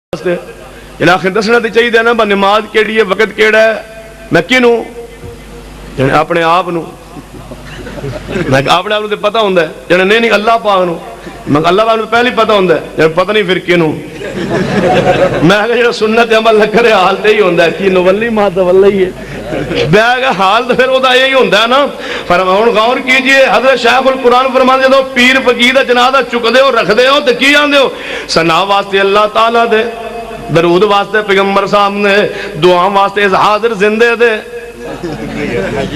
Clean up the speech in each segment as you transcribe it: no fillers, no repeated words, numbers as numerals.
آخر دسنا تو چاہیے نا نماز کیڑی ہے وقت کیڑا ہے میں کنوں یعنی اپنے آپ میں اپنے آپ تو پتا ہوں یعنی نہیں اللہ پاک نو میں اللہ پاک پہلے پتا ہوں یعنی پتہ نہیں پھر کنوں میں جو سنت عمل نہ کرے حال تو ہی ہوتا ہے کہ نولی ماں تو ولہ ہی ہے حال تو پھر وہ یہی ہوتا ہے نا فرماؤں غور کیجئے حضرت شیخ القرآن فرمان جدو پیر فقیر دا جنازہ چک دے ہو رکھ دے ہو تو کی آن دے ہو ثنا واسطے اللہ تعالیٰ دے درود واسطے پیغمبر سامنے دعا واسطے اس حاضر زندے دے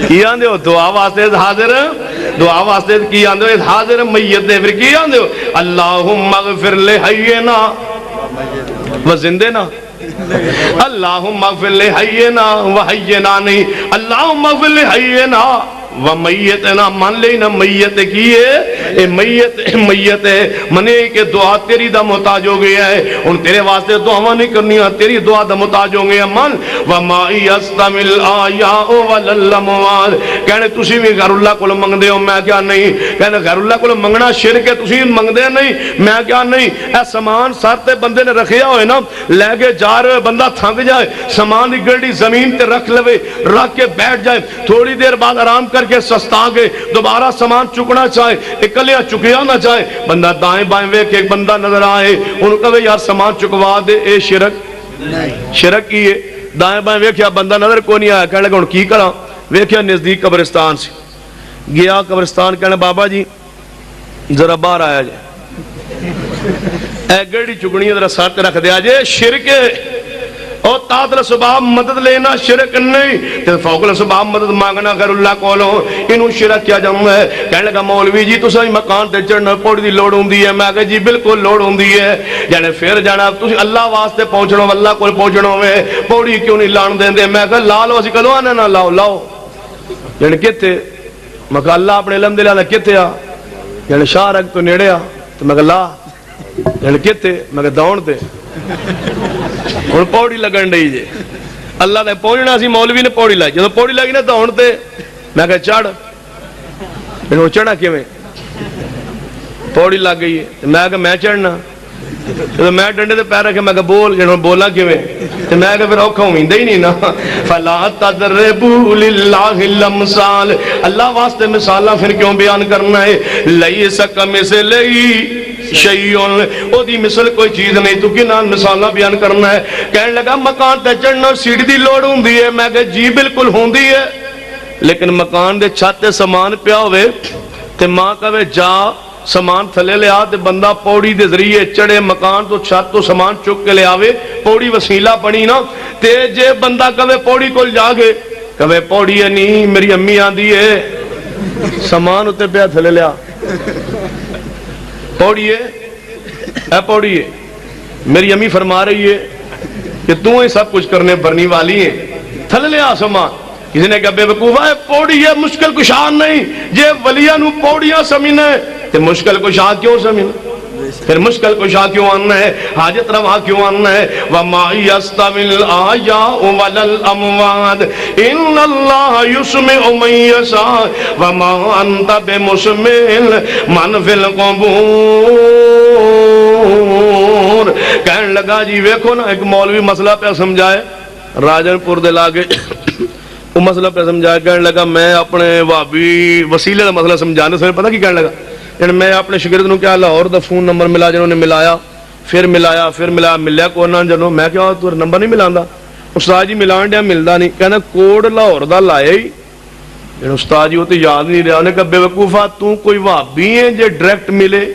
کی آن دے ہو دعا واسطے اس حاضر دعا واسطے کی آن دے ہو اس حاضر میت دے پھر کی آن دے ہو اللہم اغفر لے حینا و زندے نا اللہم اغفر لے حینا و حینا نہیں اللہم اغفر لے حینا و میتنا مان لینا میت کی ہے اے میت ہے منے کہ دعا تیری دا محتاج ہو گیا ہے ان تیرے واسطے دعا نہیں کرنی ہے تیری دعا دا محتاج ہو گیا من وَمَا يَسْتَمِلْ آيَاءُ وَلَلَّمُوَالِ کہنے تُسی بھی غیر اللہ کو منگ دے ہو میں کیا نہیں کہنے غیر اللہ کو منگنا شرک ہے تُسی منگ دے نہیں میں کیا نہیں اے سامان سارتے بندے نے رکھیا ہوئے نا لے کے جا رہے بندہ تھنگ جائے سامان دی گڑی زمین تے رکھ لوے رکھ کے بیٹھ جائے تھوڑی دیر بعد آرام کر کے سستا کے دوبارہ سامان چکنا چاہے اکلیا چکیا نہ چاہے بندہ دائیں بائیں وے کہ ایک بندہ نظر آئے انہوں کہے یار سامان چکوا دے اے شرک کی ہے دائیں بائیں ویکھیا بندہ نظر کو نہیں آیا کہنے لگا ان کی کرا ویکھیا نزدیک قبرستان سے گیا قبرستان کہنے بابا جی ذرا باہر آیا جائے اے گڑی چکنی ذرا ساتھ رکھ دیا جائے شرک اور تاثر سباب مدد لینا شرک نہیں تو فوق سباب مدد مانگنا غیر اللہ کو لو انہوں شرک کیا جاؤں ہے کہنے لگا مولوی جی تو سہی مکان تے چڑھنا پوڑی دی لوڑ ہوں دی ہے میں کہا جی بالکل لوڑ ہوں دی ہے یعنی پھر جانا تو اللہ واسطے پہنچنا اللہ کو پہنچنا میں پوڑی کیوں نہیں لان دیں دے میں کہا لا لو اسی کدو آنے نا لاؤ لاؤ یعنی کتے میں کہا اللہ اپنے علم دلانا کتے آ یعنی شاہ رکھ تو نیڑے آ تو میں کہا لا یعنی کتے میں کہا داؤن تے اور پوڑی لگن رہی جے اللہ نے پہنچنا سی مولوی نے پوڑی لائی جب پوڑی لگی نا دوڑ تے میں کہا چڑھ انہوں چڑھا کیویں پوڑی لگ گئی ہے میں کہا میں چڑھنا جب میں ڈنڈے تے پیر رکھے میں کہا بول انہوں بولا کیویں میں کہا پھر اوکھا ہوں ہی نہیں نا فلا تضربوا للہ الامثال اللہ واسطے مثالہ پھر کیوں بیان کرنا ہے لیس کمثلہ شیئن او دی مثل کوئی چیز نہیں تو کی نام مثالہ بیان کرنا ہے کہنے لگا مکان تے چڑھنا سیڑھی دی لوڑ ہوں دی ہے میں کہا جی بالکل ہوں دی ہے لیکن مکان دے چھاتے سامان پیا ہوئے تے ماں کہے جا سامان تھلے لے آتے بندہ پوڑی دے ذریعے چڑھے مکان تو چھت تو سامان چک کے لے آوے پوڑی وسیلہ بنی نا تے جے بندہ کہے پوڑی کو جا گے کہے پوڑی ہے نہیں میری امی آن دی ہے سامان ہوتے پیا تھلے لے آ پوڑی ہے میری امی فرما رہی ہے کہ تو ہی سب کچھ کرنے بھرنی والی ہیں تھل لے آسمان کسی نے کہا بے وقوفہ ہے پوڑی ہے مشکل کشان نہیں یہ ولیاں نو پوڑیاں سمینا ہے کہ مشکل کشان کیوں سمینا پھر مشکل کشا کیوں آنا ہے حاجت روا کیوں آنا ہے وَمَا يَسْتَوِي الْآيَاءُ وَلَا الْأَمْوَاتُ إِنَّ اللَّهَ يُسْمِعُ مَن يَشَاءُ وَمَا أَنْتَ بِمُسْمِعٍ مَن فِي الْقُبُورِ کہنے لگا جی ویکھو نا ایک مولوی مسئلہ پہ سمجھائے راجن پور دے لاگے وہ مسئلہ پہ سمجھائے کہنے لگا میں اپنے وابی وسیلے کا مسئلہ سمجھانے سے پتہ کی کہنے لگا یعنی میں اپنے شگرد نو کیا لاہور دا فون نمبر ملا جنہوں نے ملایا ملیا کو نہ جنہوں میں کیا تو نمبر نہیں ملاندا استاد جی ملان دیا ملدا نہیں کہنا کوڈ لاہور دا لایا ہی یعنی استاد جی وہ تو یاد نہیں رہا انہیں کہا بے وقوفہ تو کوئی وہابی ہیں جو ڈائریکٹ ملے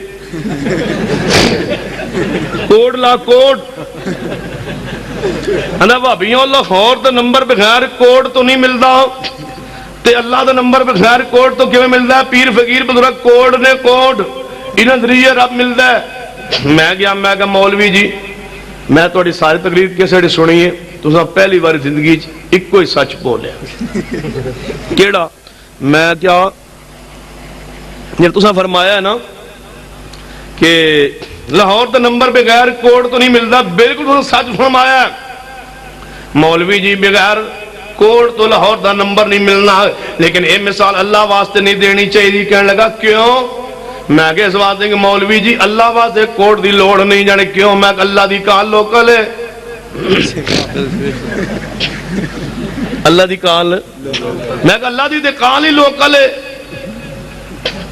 کوڈ لا کوڈ انا وہابیوں لاہور دا نمبر بغیر کوڈ تو نہیں ملدا تے اللہ دا نمبر بغیر کوڈ تو کیوں ملدا ہے پیر فقیر بزرگ کوڈ نے کوڈ انہاں ذریعے رب ملدا ہے میں کہا مولوی جی میں تہاڈی ساری تقریر کیسے سنی ہے تساں پہلی بار زندگی ایک کوئی سچ بولیا کیڑا میں کیا یہ تساں فرمایا ہے نا کہ لاہور دا نمبر بغیر کوڈ تو نہیں ملدا بالکل تساں سچ فرمایا ہے مولوی جی بغیر کوڑ تو لاہور دا نمبر نہیں ملنا لیکن اے مثال اللہ واسطے نہیں دینی چاہیے کہنے لگا کیوں میں کہ اس واسطے کہ مولوی جی اللہ واسطے کوٹ دی لوڑ نہیں، جانے کیوں؟ میں کہ اللہ دی کال لوکل ہے، اللہ دی کال، میں کہ اللہ دی تے کال ہی لوکل ہے،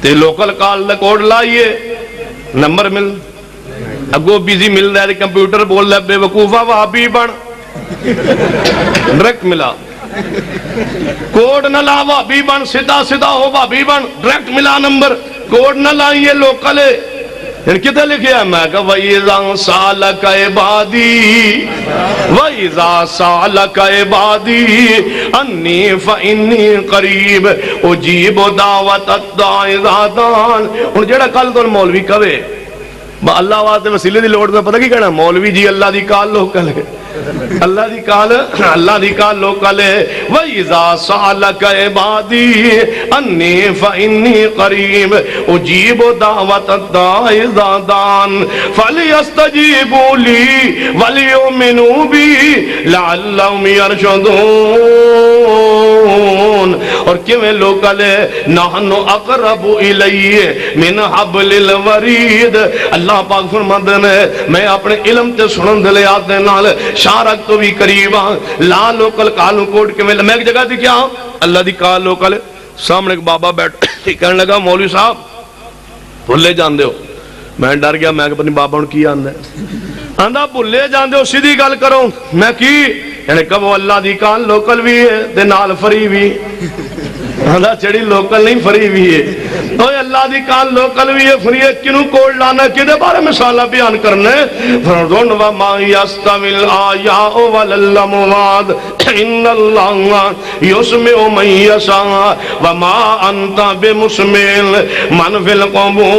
تے لوکل کال دا کوڈ لائیے، نمبر مل اگو بیزی مل رہا ہے، کمپیوٹر بول رہا ہے بے وقوفہ وہابی بن، ڈائریکٹ ملا، کوڈ نہ لا وہابی بن، سیدھا سیدھا ہو وہابی بن، ڈائریکٹ ملا نمبر، کوڈ نہ لائیے لوکل ہے۔ یعنی کتنے لکھے ہیں؟ میں کہا وَإِذَا سَأَلَكَ عِبَادِي وَإِذَا سَأَلَكَ عِبَادِي أَنِّي فَإِنِّي قَرِيبٌ أُجِيبُ دَعْوَةَ الدَّاعِ إِذَا دَعَانِ۔ ہن جڑا کل تو مولوی کہے اللہ واسطے وسیلے دی لوڑ، میں پتہ کی کہنا؟ مولوی جی اللہ دی کال لوکل ہے، اللہ دی کال لوکل ہے۔ وَإِذَا سَأَلَكَ عِبَادِي أَنِّي فَإِنِّي قَرِيبٌ أُجِيبُ دَعْوَةَ الدَّاعِ إِذَا دَعَانِ فَلْيَسْتَجِيبُوا لِي وَلْيُؤْمِنُوا بِي لَعَلَّهُمْ يَرْشُدُونَ۔ اور کیویں لوکل ہے؟ نَحْنُ أَقْرَبُ إِلَيْهِ مِنْ حَبْلِ الْوَرِيدِ۔ اللہ پاک فرماندے نے میں اپنے علم تے سنن دے یاد دے نال شارک تو بھی قریب ہاں۔ لا لوکل کالو کوٹ کے میں ایک جگہ دی کیا اللہ دی کال لوکل ہے۔ سامنے ایک بابا بیٹھ کہنے لگا مولوی صاحب بھلے جان دے ہو۔ میں ڈر گیا، میں کہ پتہ نہیں بابا ہن کی آندا ہے، آندا بھلے جان دے ہو سیدھی گل کرو۔ میں کی یعنی کہو اللہ دی کال لوکل بھی ہے تے نال فری بھی، آندا چڑی لوکل نہیں فری بھی ہے۔ اوے اللہ دی کال لوکل بھی ہے فری ہے، کنوں کوڈ لانا کدے بارے مثالہ بیان کرنے؟ فرضون وما یستوی الآیاء والاموات ان اللہ یسمع من یشاء وما انت بمسمع من فی القبور۔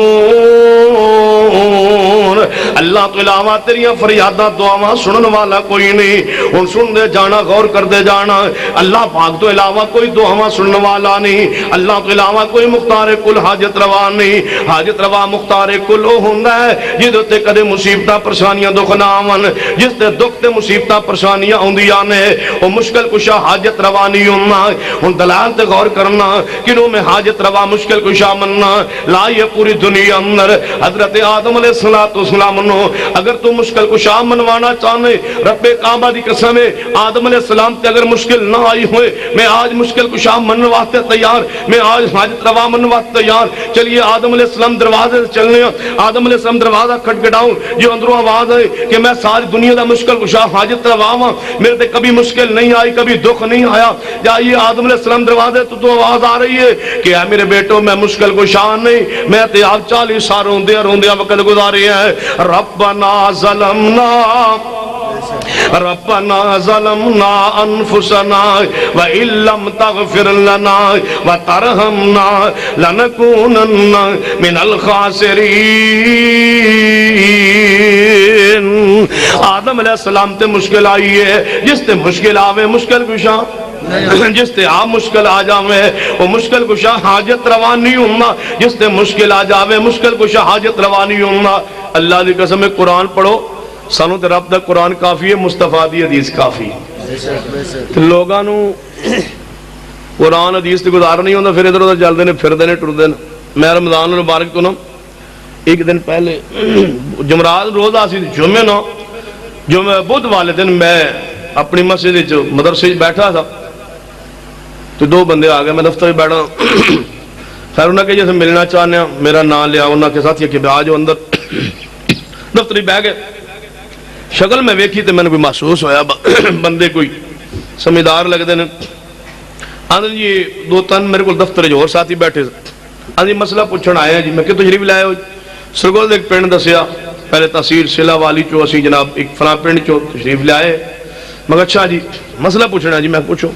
اللہ تو علاوہ تیریاں فریاداں دعاواں سنن والا کوئی نہیں۔ ہن سن دے جانا، غور کر دے جانا، اللہ پاک تو علاوہ کوئی دعاواں سنن والا نہیں، اللہ تو علاوہ کوئی مختار کل حاجت روا نہیں۔ حاجت روا مختار کل وہ ہوندا ہے جدوں تے کدے مصیبتاں پریشانیاں دکھ نہ آون، جس تے دکھ تے مصیبتاں پریشانیاں ہوندیاں نے وہ مشکل کشا حاجت روا نہیں ہونا۔ ہن دلال تے غور کرنا کنوں میں حاجت روا مشکل کشا مننا لا یہ پوری دنیا اندر حضرت آدم علیہ السلام نو اگر تو مشکل کشا منوانا چاہنے رب کعبہ دی قسم ہے آدم علیہ السلام تے اگر مشکل نہ آئی ہوئے میں آج مشکل کشا مننے واسطے تیار، میں آج حاجت روا مننے واسطے تیار۔ چلیے آدم علیہ السلام دروازے سے چلنے ہیں، آدم علیہ السلام دروازہ کھٹکھٹاؤں جو اندروں آواز ہے کہ میں ساری دنیا دا مشکل کشا حاجت روا ہوں، میرے تے کبھی مشکل نہیں آئی، کبھی دکھ نہیں آیا۔ جائیے آدم علیہ السلام دروازے تو آواز آ رہی ہے کہ اے میرے بیٹو میں مشکل کشا نہیں، میں تے آپ 40 سال روندے وقت گزارے ہیں۔ ربنا ظلمنا انفسنا وان لم تغفر لنا وترحمنا لنكونن من الخاسرین۔ آدم علیہ السلام تے مشکل آئی ہے، جس تے مشکل آوے مشکل کشا، جس تے آپ مشکل آ جاوے وہ مشکل کشا حاجت روا نہیں ہونا، جس تے مشکل آ جاوے مشکل کشا حاجت روا نہیں ہونا۔ اللہ دی قسم ہے قرآن پڑھو، سانو تے رب دا قرآن کافی ہے، مصطفیٰ دی حدیث کافی ہے۔ لوگاں نو قرآن حدیث تے گزار نہیں ہوندا، پھر ادھر ادھر چلدے نے پھردے نے ٹردے نے۔ میں رمضان المبارک تو نا ایک دن پہلے جمعرات روزہ سی جمعے نا جمعہ بدھ والے دن میں اپنی مسجد مدرسے بیٹھا تھا تو دو بندے آ گئے، میں دفتر میں بیٹھا خیر انہوں نے کہ جیسے ملنا چاہنے ہیں، میرا نام لیا، انہوں کے ساتھ یہ کہ آ جاؤ اندر۔ دفتری بہ گئے، شکل میں ویکھی تو میں نے کوئی محسوس ہویا بندے کوئی سمجھدار لگتے ہیں۔ آدھے جی دو تن میرے کو دفتر جو اور ساتھی بیٹھے، آدھے مسئلہ پوچھنا آئے ہیں جی، میں کہ تشریف لائے ہو؟ سرگول ایک پنڈ دسیا، پہلے تحصیل سلا والی چو اسی جناب ایک فلاں پنڈ چو تشریف لائے، مگر اچھا جی مسئلہ پوچھنا جی، میں پوچھو۔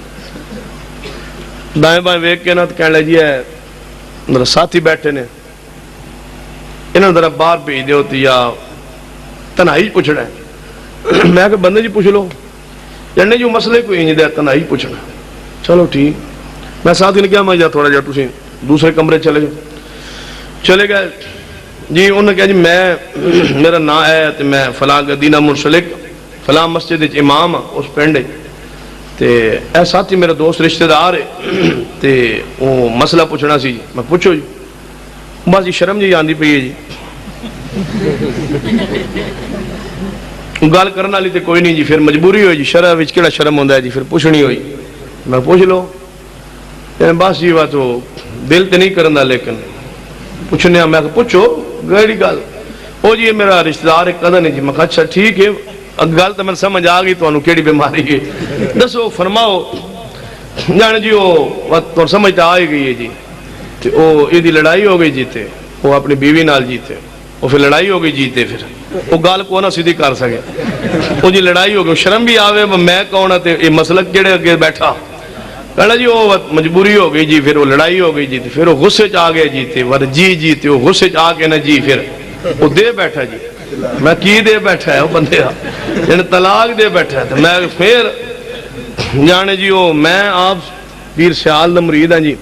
دائیں بائیں ویک کے نا تو کہنے لگے جی ہے میرا ساتھی بیٹھے نے، انہوں نے ذرا باہر بھیج دے ہوتی یا تنہائی پوچھنا ہے۔ میں کہ بندے جی پوچھ لو، جاننے جو مسئلے کوئی نہیں دے تنہائی پوچھنا۔ چلو ٹھیک، میں ساتھی نے کیا میں جا تھوڑا جا تسی دوسرے کمرے چلے جاؤ۔ چلے گئے جی، انہوں نے کہا جی میرا نام ہے تو میں فلاں گدینہ منسلک فلاں مسجد امام اس پنڈ تے اے ساتھی میرا دوست رشتہ دار ہے تے وہ مسئلہ پوچھنا سی۔ میں پوچھو جی، بس جی شرم جی آندی پئی ہے جی گل کرنے والی تو کوئی نہیں جی، پھر مجبوری ہوئی جی، شرح وچ کیڑا شرم ہوندا ہے جی، پھر پوچھنی ہوئی، میں پوچھ لو بس جی بات وہ دل تے نہیں کرنا، لیکن پوچھنے میں پوچھو گہری گل، وہ جی میرا رشتہ دار ایک قدر نہیں جی، میں کہا اچھا ٹھیک ہے گل تو میں سمجھ آ گئی تمہیں کیڑی بیماری ہے دسو فرماؤ، جان جی وہ تو سمجھ تو آ ہی گئی ہے جی، وہ یہ لڑائی ہو گئی جیتے، وہ اپنی بیوی نال جیتے، وہ پھر لڑائی ہو گئی جیتے، پھر وہ گل کو نہ سیدھی کر سکے، وہ جی لڑائی ہو گئی، شرم بھی آوے میں کون ہے یہ مسلک کہڑے اگے بیٹھا، کہنا جی وہ مجبوری ہو گئی جی، پھر وہ لڑائی ہو گئی جی، پھر وہ غصے چ آ گئے جیتے ور جی جیتے، وہ غصے چ آ کے نا جی پھر وہ دے بیٹھا جی، میں کی دے بیٹھا ہے وہ بندے یعنی طلاق دے بیٹھا ہے، میں پھر جانے جی وہ میں آپ پیر سیال دا مرید ہاں جی،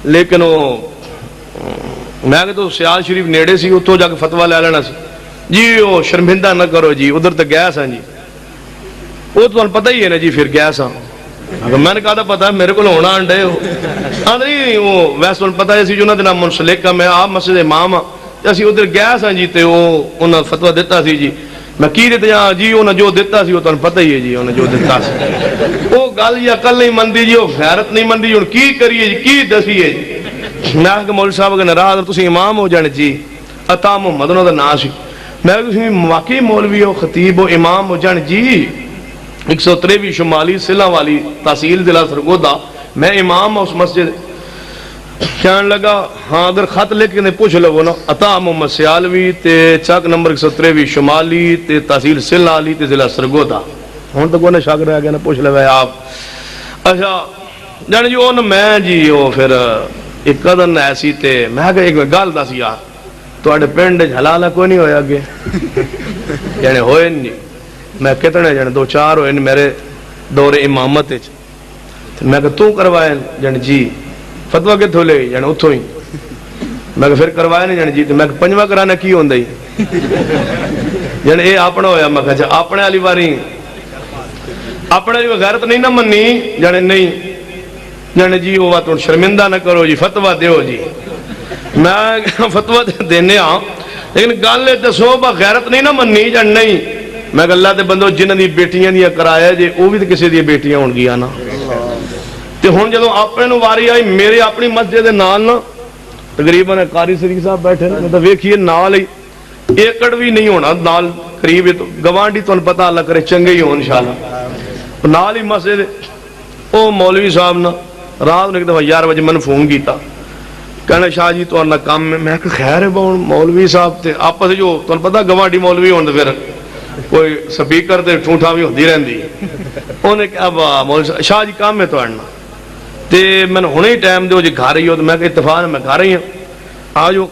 لیکن وہ میں کہ تو سیال شریف نیڑے سی، اتوں جا کے فتوا لے لینا سی جی، وہ شرمندہ نہ کرو جی، ادھر تو گیا سا جی، وہ تو پتہ ہی ہے نا جی، پھر گیا سا، میں نے کہا تھا پتا میرے کو ہونا انڈے ہو نہیں، وہ ویسے پتا ہے جو انہوں نے نام منسلک ہے، میں آپ مسجد امام ہاں، اسی ادھر گیا سا جی، تے وہ انہوں نے فتوا دیتا سی جی، میں کی دیتا جی، انہوں نے جو دیتا سی وہ تمہیں پتہ ہی ہے جی، انہوں نے جو دیتا سی وہ گل یا عقل نہیں مندی جی، وہ غیرت نہیں مندی جی، کی کریے جی، کی دسیے جی، میں کہ مولوی صاحب اگر ناراض تسی امام ہو جانے جی، عطا محمد انہوں دا نام سی، میں کہ تسی واقعی مولوی ہو خطیب ہو امام ہو جانے جی، 153 شمالی سلہ والی تحصیل ضلع سرگودا میں امام ہوں اس مسجد، کہنے لگا ہاں اگر خط لکھ کے پوچھ لو نا، عطا محمد سیالوی تے چاک نمبر 153 شمالی تے تحصیل سلہ والی تے ضلع سرگودا، ہوں تو کوئی شک رہ گیا نا، پوچھ لو آپ، اچھا جانے جی وہ میں جی وہ پھر ایک قدر ایسی تے میں کہ ایک گل دس یار تواڈے پنڈ حلال کوئی نہیں ہویا اگے یعنی ہوئے نہیں، میں کتنے جانے 2-4 ہوئے میرے دور امامت، میں کہ تو کروائے جانے جی، فتوہ کتوں لے جانے اتوں ہی، میں کہ پھر کروائے نہیں جانے جی، میں کہ پنجواں کرانا کی ہوندہ ہی جانے اے اپنا ہویا، میں کہ اپنے علی باری اپنے علی غیرت نہیں نہ منی جانے نہیں جانے جی، وہ بات شرمندہ نہ کرو جی، فتوہ دیو جی، میں فتوہ دینے ہاں لیکن گل لے دسو با غیرت نہیں نہ منی جانے نہیں، میں کہ اللہ دے بندو جنہ دی بیٹیاں دیا کرایا جی، وہ بھی تو کسی دی بیٹیاں ہون گیا نا، تے ہون جدوں اپنے نو واری آئی میرے اپنی مسجد دے نال نا تقریباً قاری صدیق صاحب بیٹھے نا، مطلب ویکھیے نال ہی ایکڑ بھی نہیں ہونا نال قریب ہے، تو گوانڈی تو پتہ اللہ کرے چنگے ہی ہو انشاءاللہ، نال ہی مسجد او مولوی صاحب نا رات نے ایک دفعہ 11 بجے من فون کیتا، کہنا شاہ جی تو کام میں کہ خیر ہے بہن مولوی صاحب تے آپس جو تو پتہ گوانڈی مولوی ہون پھر کوئی سپیکر تے ٹھوٹھا بھی ہوندی رہندی، انہیں کہا مولوی شاہ جی کام ہے تو آنا تے میں نے ہونے ہی ٹائم دے جی گھر ہی ہو، تو میں کہ اتفاق میں گھر ہی ہوں آ جو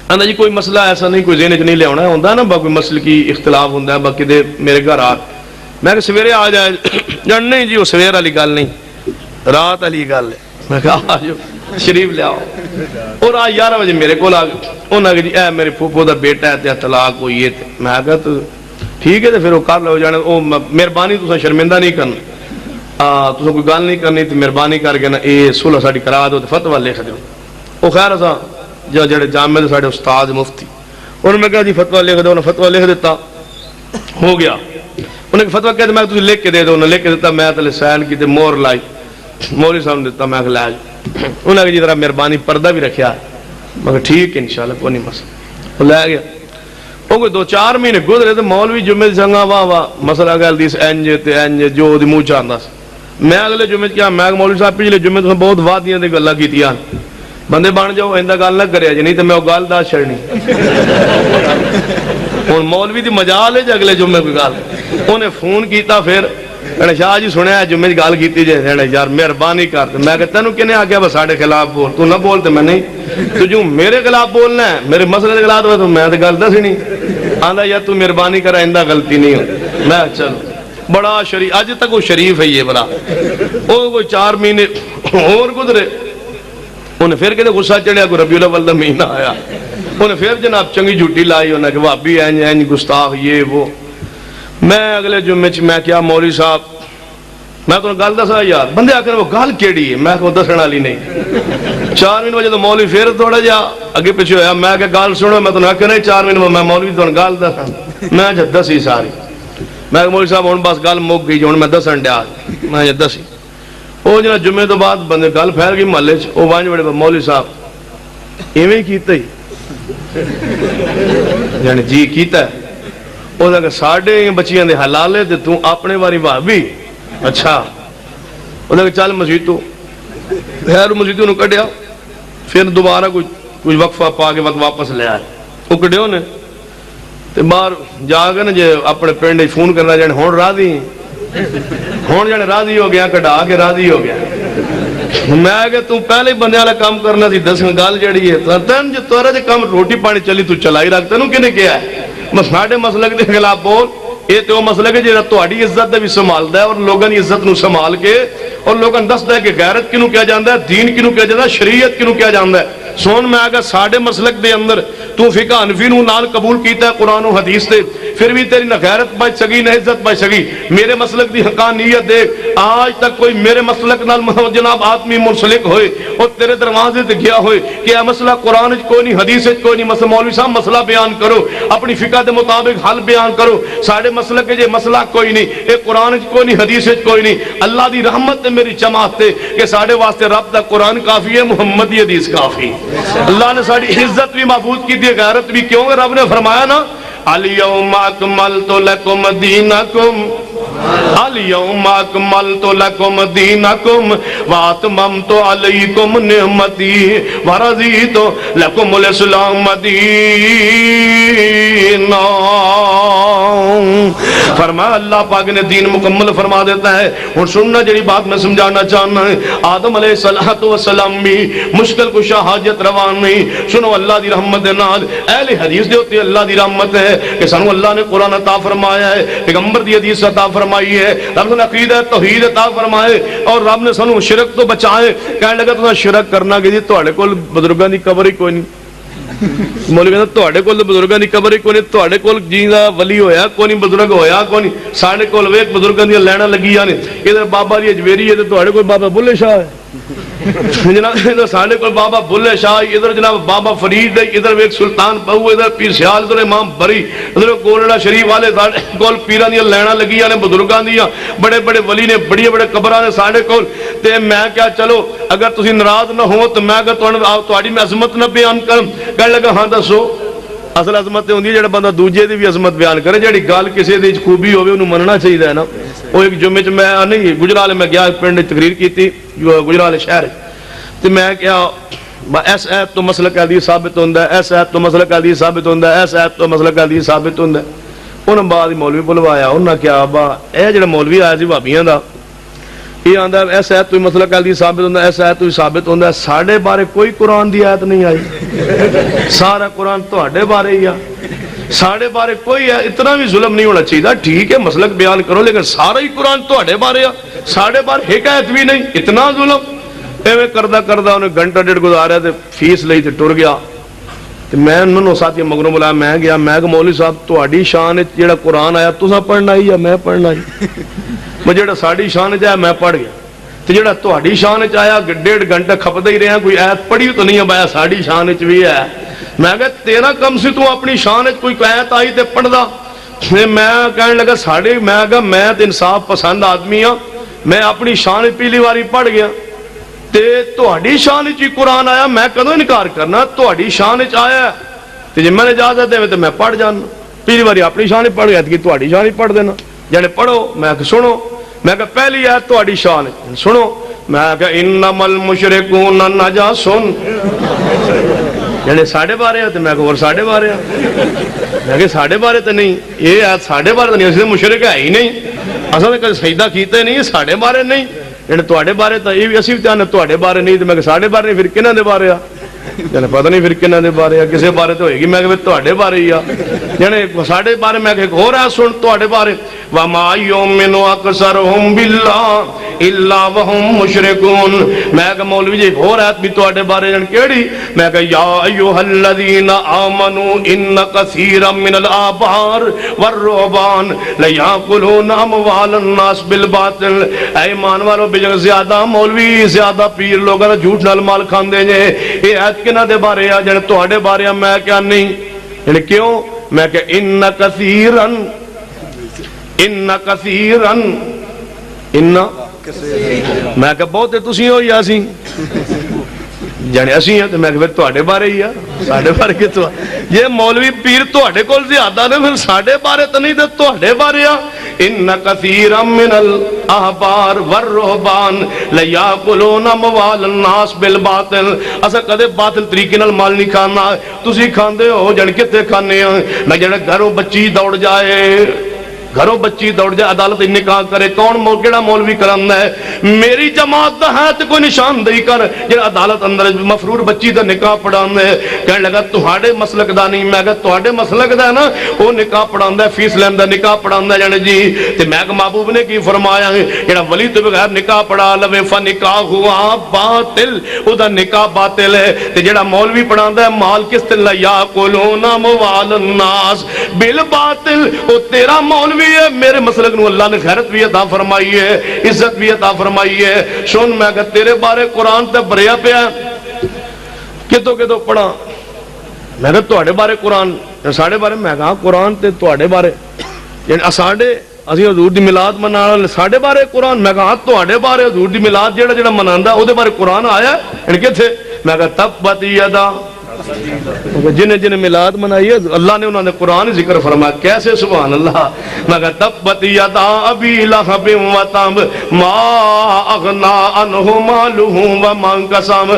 آندا جی کوئی مسئلہ ایسا نہیں کوئی ذہن چ نہیں لیا ہونا ہوندا نا با کوئی مسئلے کی اختلاف ہوندا ہے باقی دے میرے گھر آ، میں کہ سویرے آ جائے جان نہیں جی وہ سویر والی گل نہیں رات والی گل ہے، میں کہا آ جو شریف لے آؤ، اور آ 11 بجے میرے کو آ گئے، انہوں نے کہا جی اے میرے پھوپھو دا بیٹا ہے تے طلاق ہوئی ہے، میں کہا تو ٹھیک ہے تو پھر وہ کر لو جانے، وہ مہربانی تساں شرمندہ نہیں کرنا، تساں کوئی گل نہیں کرنی تو مہربانی کر کے نا یہ صلح ساڈی کرا دو تے فتویٰ لکھ دیو، وہ خیر اساں جڑے جامع دے ساڈے استاد مفتی انہوں نے کہا جی فتویٰ لکھ دو، انہوں نے فتویٰ لکھ دیتا، ہو گیا، انہیں فتویٰ کہتے میں تجھے لکھ کے دے دو، انہوں نے لکھ کے دیتا، میں تلے سائن کی تے مور لائی، مولوی صاحب نے دیتا، میں کہ لے جی، انہوں نے کہا جی ذرا مہربانی پردہ بھی رکھیا ہے، میں کہا ٹھیک ہے انشاءاللہ کوئی نہیں مسئلہ، وہ لے گیا، وہ کوئی 2-4 مہینے گزرے تو مولوی جمعے سنگا واہ واہ مسئلہ گل دیس انج تے انج جو دی منہ چاہندا سی، میں اگلے جمعے کیا میں مولوی صاحب پچھلے جمعے تو بہت وعدیاں تے گلاں کیتیاں بندے بن جاؤ ایندا گل نہ کریا جی، نہیں تے میں وہ گل دس چھڑنی، ہن مولوی دی مجال ہے جی اگلے جمعے کوئی گل، انہیں فون کیتا پھر کہنا شاہ جی سنیا جمعے دی گل کیتی جے، یار مہربانی کر، میں کہ تینوں کنے آکھیا بس ساڈے خلاف بول، تو نہ بول تے میں نہیں، تو جو میرے خلاف بولنا ہے میرے مسئلے دے خلاف تو میں تے گل دسنی، آندا یار تو مہربانی کر آئندہ غلطی نہیں ہو، میں چلو بڑا شریف اج تک وہ شریف ہے یہ بڑا، وہ کوئی 4 مہینے اور گزرے، انہیں پھر کہتے غصہ چڑھیا کوئی ربیع الاول دا مہینہ آیا، انہیں پھر جناب چنگی جھوٹی لائی، انہیں کہ بھابی اینج اینج گستاخ یہ وہ، میں اگلے جمعے میں کیا مولوی صاحب میں تمہیں گل دسا یار بندے آخر وہ گل کیڑی ہے میں دسن والی نہیں 4 منٹ بجے تو مولوی پھر تھوڑا جہا اگے پیچھے ہوا میں کہ گل سنو میں تمہیں آخر نہیں 4 منٹ میں مولوی تمہیں گل دسا میں دسی ساری میں مولوی صاحب ہوں بس گل مک گئی ہوں میں دسن ڈیا میں دسی وہ جنا جمعے تو بعد بندے گل پھیل گئی محلے وہ ونج بڑے مولوی صاحب ایویں کیتا ہی یعنی جی کیتا ہے وہ ساڈے بچیاں دے حلالے تے تو اپنے باری بھابی اچھا وہ چل مسجد تو خیر مسجد نو کڈیا پھر دوبارہ کچھ وقفہ پا کے واپس لے آئے وہ کڈیو نے تے باہر جا کے نا جے اپنے پنڈ فون کرنا جانے ہون راضی ہون جانے راضی ہو گیا کڈا کے راضی ہو گیا میں کہ تو پہلے ہی بندے والا کام کرنا سی دس گل جڑی ہے تین جو تورا جے کام روٹی پانی چلی تو چلائی رکھ تینوں کنے کیا ہے بس ساڈے مسلک دے خلاف بول یہ تو مسئلہ ہے جہاں تہاڈی عزت بھی سنبھالتا ہے اور لوگوں کی عزت نو سنبھال کے اور لوگوں نے دستا ہے کہ غیرت کنوں کیا جاندا ہے دین کنوں کیا جاندا ہے شریعت کنوں کیا جاندا ہے سون میں آگا ساڈے مسلک دے اندر تو فقہ حنفی نو نال قبول کیتا ہے قرآن و حدیث تے پھر بھی تیری نہ غیرت بچ سکی نہ عزت بچ سکی میرے مسلک دی حقانیت دیکھ آج تک کوئی میرے مسلک نال جناب آدمی منسلک ہوئے اور تیرے دروازے تے گیا ہوئے کہ یہ مسئلہ قرآن وچ کوئی نہیں حدیث وچ کوئی نہیں مسئلہ مولوی صاحب مسئلہ بیان کرو اپنی فقہ دے مطابق حل بیان کرو ساڈے مسلک یہ مسئلہ کوئی نہیں یہ قرآن وچ کوئی نہیں حدیث وچ کوئی نہیں اللہ دی رحمت تے میری جماعت تے کہ ساڈے واسطے رب دا قرآن کافی ہے محمد دی حدیث کافی اللہ نے ساڈی عزت بھی محفوظ کی دی غیرت بھی کیوں رب نے فرمایا نا اليوم اکملت لکم دینکم اليوم اکملت لکم دینکم واتممت علیکم نعمتی ورضیت لکم الاسلام دینا فرمایا اللہ پاک نے دین مکمل فرما دیتا ہے اور سننا جڑی بات میں سمجھانا چاہنا ہے آدم علیہ السلام بھی مشکل کشا حاجت روان نہیں سنو اللہ دی رحمت دے نال اہل حدیث دے ہوتی اللہ دی رحمت ہے کہ سنو اللہ نے قرآن عطا فرمایا ہے پیغمبر دی حدیث عطا فرمائی ہے رب نے عقیدہ توحید عطا فرمائے اور رب نے سنو شرک تو بچائے کہنے لگا تو شرک کرنا کہ جی تواڈے کول بزرگاں دی قبر ہی کوئی نہیں مولوی کہندا تواڈے کول بزرگاں دی قبر ہی کوئی نہیں تواڈے کول جیندا ولی ہویا کوئی نہیں بزرگ ہویا کوئی نہیں ساڈے کول ویکھ بزرگاں دی لینا لگیاں نے ادھر بابا دی اجویری ہے تے تواڈے کول بابا بلے شاہ ہے جناب ادھر ساڈے کول بابا بلے شاہ ادھر جناب بابا فرید ہے ادھر ویکھ سلطان بہو ادھر پیر سیال ادھر امام بری ادھر گولڑا شریف والے ساڈے کول پیراں دی لینا لگیاں نے بزرگاں دی بڑے بڑے ولی نے بڑے بڑے قبراں نے ساڈے کول تے میں کیا چلو اگر تسی ناراض نہ ہو تو میں اگر تہاڈی میں عظمت نہ بیان کروں کہنے لگا ہاں دسو اصل عظمت ہوندی ہے جڑا بندہ دوجے دی بھی عظمت بیان کرے جڑی گل کسی دی خوبی ہوے اونوں مننا چاہیے نا وہ ایک جمعے چ میں نہیں گجرالے میں گیا پنڈ تقریر کیتی گجرالے شہر تے میں کیا اس ایت تو مسلک حدیث ثابت ہوندا ہے اس ایت تو مسلک حدیث ثابت ہوندا ہے اس ایت تو مسلک حدیث ثابت ہوندا ہے انہاں بعد مولوی بلوایا انہاں کیا با اے جڑا مولوی آیا سی بھابیاں دا یہ آندا ہے اس ایت تو مسلک حدیث ثابت ہوندا ہے اس ایت تو ثابت ہوندا ہے ساڈے بارے کوئی قرآن دی آیت نہیں آئی سارا قرآن تواڈے بارے ہی آ ساڑھے بارے کوئی ہے اتنا بھی ظلم نہیں ہونا چاہیے ٹھیک ہے مسلک بیان کرو لیکن سارا ہی قرآن تواڈے بارے ہے ساڑھے بارے حکایت بھی نہیں اتنا ظلم ایویں کردہ انہیں گھنٹہ ڈیڑھ گزاریا تے فیس لئی تے ٹر گیا تے میں انہوں ساتھی مگروں بلایا میں گیا میں کہ مولوی صاحب تواڈی شان وچ جڑا قرآن آیا تساں پڑھنا ہی یا میں پڑھنا ہی میں جڑا ساڈی شان وچ آیا میں پڑھ گیا تے جڑا تواڈی شان وچ آیا ڈیڑھ گھنٹہ کھپدا ہی رہیا کوئی ایت پڑھی تو نہیں ہے بایا ساڈی شان وچ بھی ہے میں کہ تیرا کم سے تو اپنی شان وچ کوئی ایت آئی تے پڑھدا میں کہنے لگا ساڈے میں کہا میں تے انصاف پسند آدمی ہاں میں اپنی شان پہلی واری پڑھ گیا تے تواڈی شان وچ قرآن آیا میں کدوں انکار کرنا تواڈی شان وچ آیا تے جے میں اجازت دے تے میں پڑھ جانا پہلی واری اپنی شان پڑھ گیا کہ تواڈی شان پڑھ دینا جانے پڑھو میں کہ سنو میں کہ پہلی آیت تواڈی شان سنو میں کہ انما المشرکون نجس یعنی ساڑھے بارے ہے تو میں کہ اور ساڑھے بارے ہے میں کہ ساڑھے بارے تو نہیں یہ آیت ساڑھے بارے تو نہیں اسی مشرک ہے ہی نہیں اصل میں کل سجدہ کیتے نہیں ساڑھے بارے نہیں یعنی تواڈے بارے تو یہ بھی اسی بھی تواڈے بارے نہیں تو میں کہ ساڑھے بارے نہیں پھر کنہاں دے بارے آ یعنی پتہ نہیں پھر کنہاں دے بارے آ کسے بارے تو ہوئے گی میں کہ تواڈے بارے ہی آ یعنی ساڑھے بارے میں کہ اور ہے سن تواڈے بارے وما یؤمن اکثرهم باللہ الا وهم مشرکون. میں کہ مولوی جی اور آیت بھی تواڈے بارے جن کیڑی؟ میں کہ یا ایھا الذین آمنوا ان کثیرا من الآبار والرہبان لیاکلون اموال الناس بالباطل. اے ایمان والو بے زیادہ مولوی زیادہ پیر لوگاں جھوٹ نال مال کھاندے نے. یہ آیت کنا دے بارے آ جن تواڈے بارے میں کیا نہیں یعنی کیوں؟ میں کہ ان کثیرا میں کہ بہت تسی ہو یا سی جانے اسی ہیں تو میں کہ پھر تواڈے بارے ہی ساڈے بارے کتوں یہ مولوی پیر تواڈے کول زیادہ نے پھر ساڈے بارے تو نہیں تے تواڈے بارے آ. ان کثیرا من الاحبار والرہبان لیاکلون اموال الناس بالباطل. اسا کدے باطل طریقے نال مال نہیں کھانا. تسی کھاندے ہو جن کتے کھانے ہو؟ میں جڑا گھروں بچی دوڑ جائے گھروں بچی دوڑ جائے عدالت نکاح کرے کون کیڑا مولوی کرنا ہے؟ میری جماعت دا ہے تو کوئی نشاندہی کر جڑا عدالت اندر مفرور بچی دا نکاح پڑھانا ہے. کہنے لگا تہاڈے مسلک دا نہیں. میں کہا تہاڈے مسلک دا ہے نا وہ نکاح پڑھانا ہے فیس لیندا نکاح پڑھانا ہے جانے جی. تے میں کہ محبوب نے کی فرمایا جڑا ولی تو بغیر نکاح پڑھا لوے فنکاح ہوا باطل او دا نکاح باطل ہے. تے جڑا مولوی پڑھاندا ہے مال کس تے لیاکلون اموال الناس بالباطل او تیرا مولوی میرے مسلک نو اللہ نے خیرت بھی عطا فرمائی ہے عزت بھی عطا فرمائی ہے. سن میں کہ تیرے بارے قرآن تے بھریا پیا کتوں پڑھا. میں کہ تواڈے بارے قرآن ساڈے بارے میں کہا قرآن تے تواڈے بارے یعنی ساڈے اسی حضور دی میلاد منانا ساڈے بارے قرآن. میں کہا تواڈے بارے حضور دی میلاد جڑا مناندا او دے بارے قرآن آیا یعنی کتھے؟ میں کہا تبت یدا جنہیں میلاد منائی ہے اللہ نے انہوں نے قرآن ذکر فرمایا. کیسے؟ سبحان اللہ. مگر تبت یدا ابی لہب وتب ما اغنا عنہ مالہ وما کسب.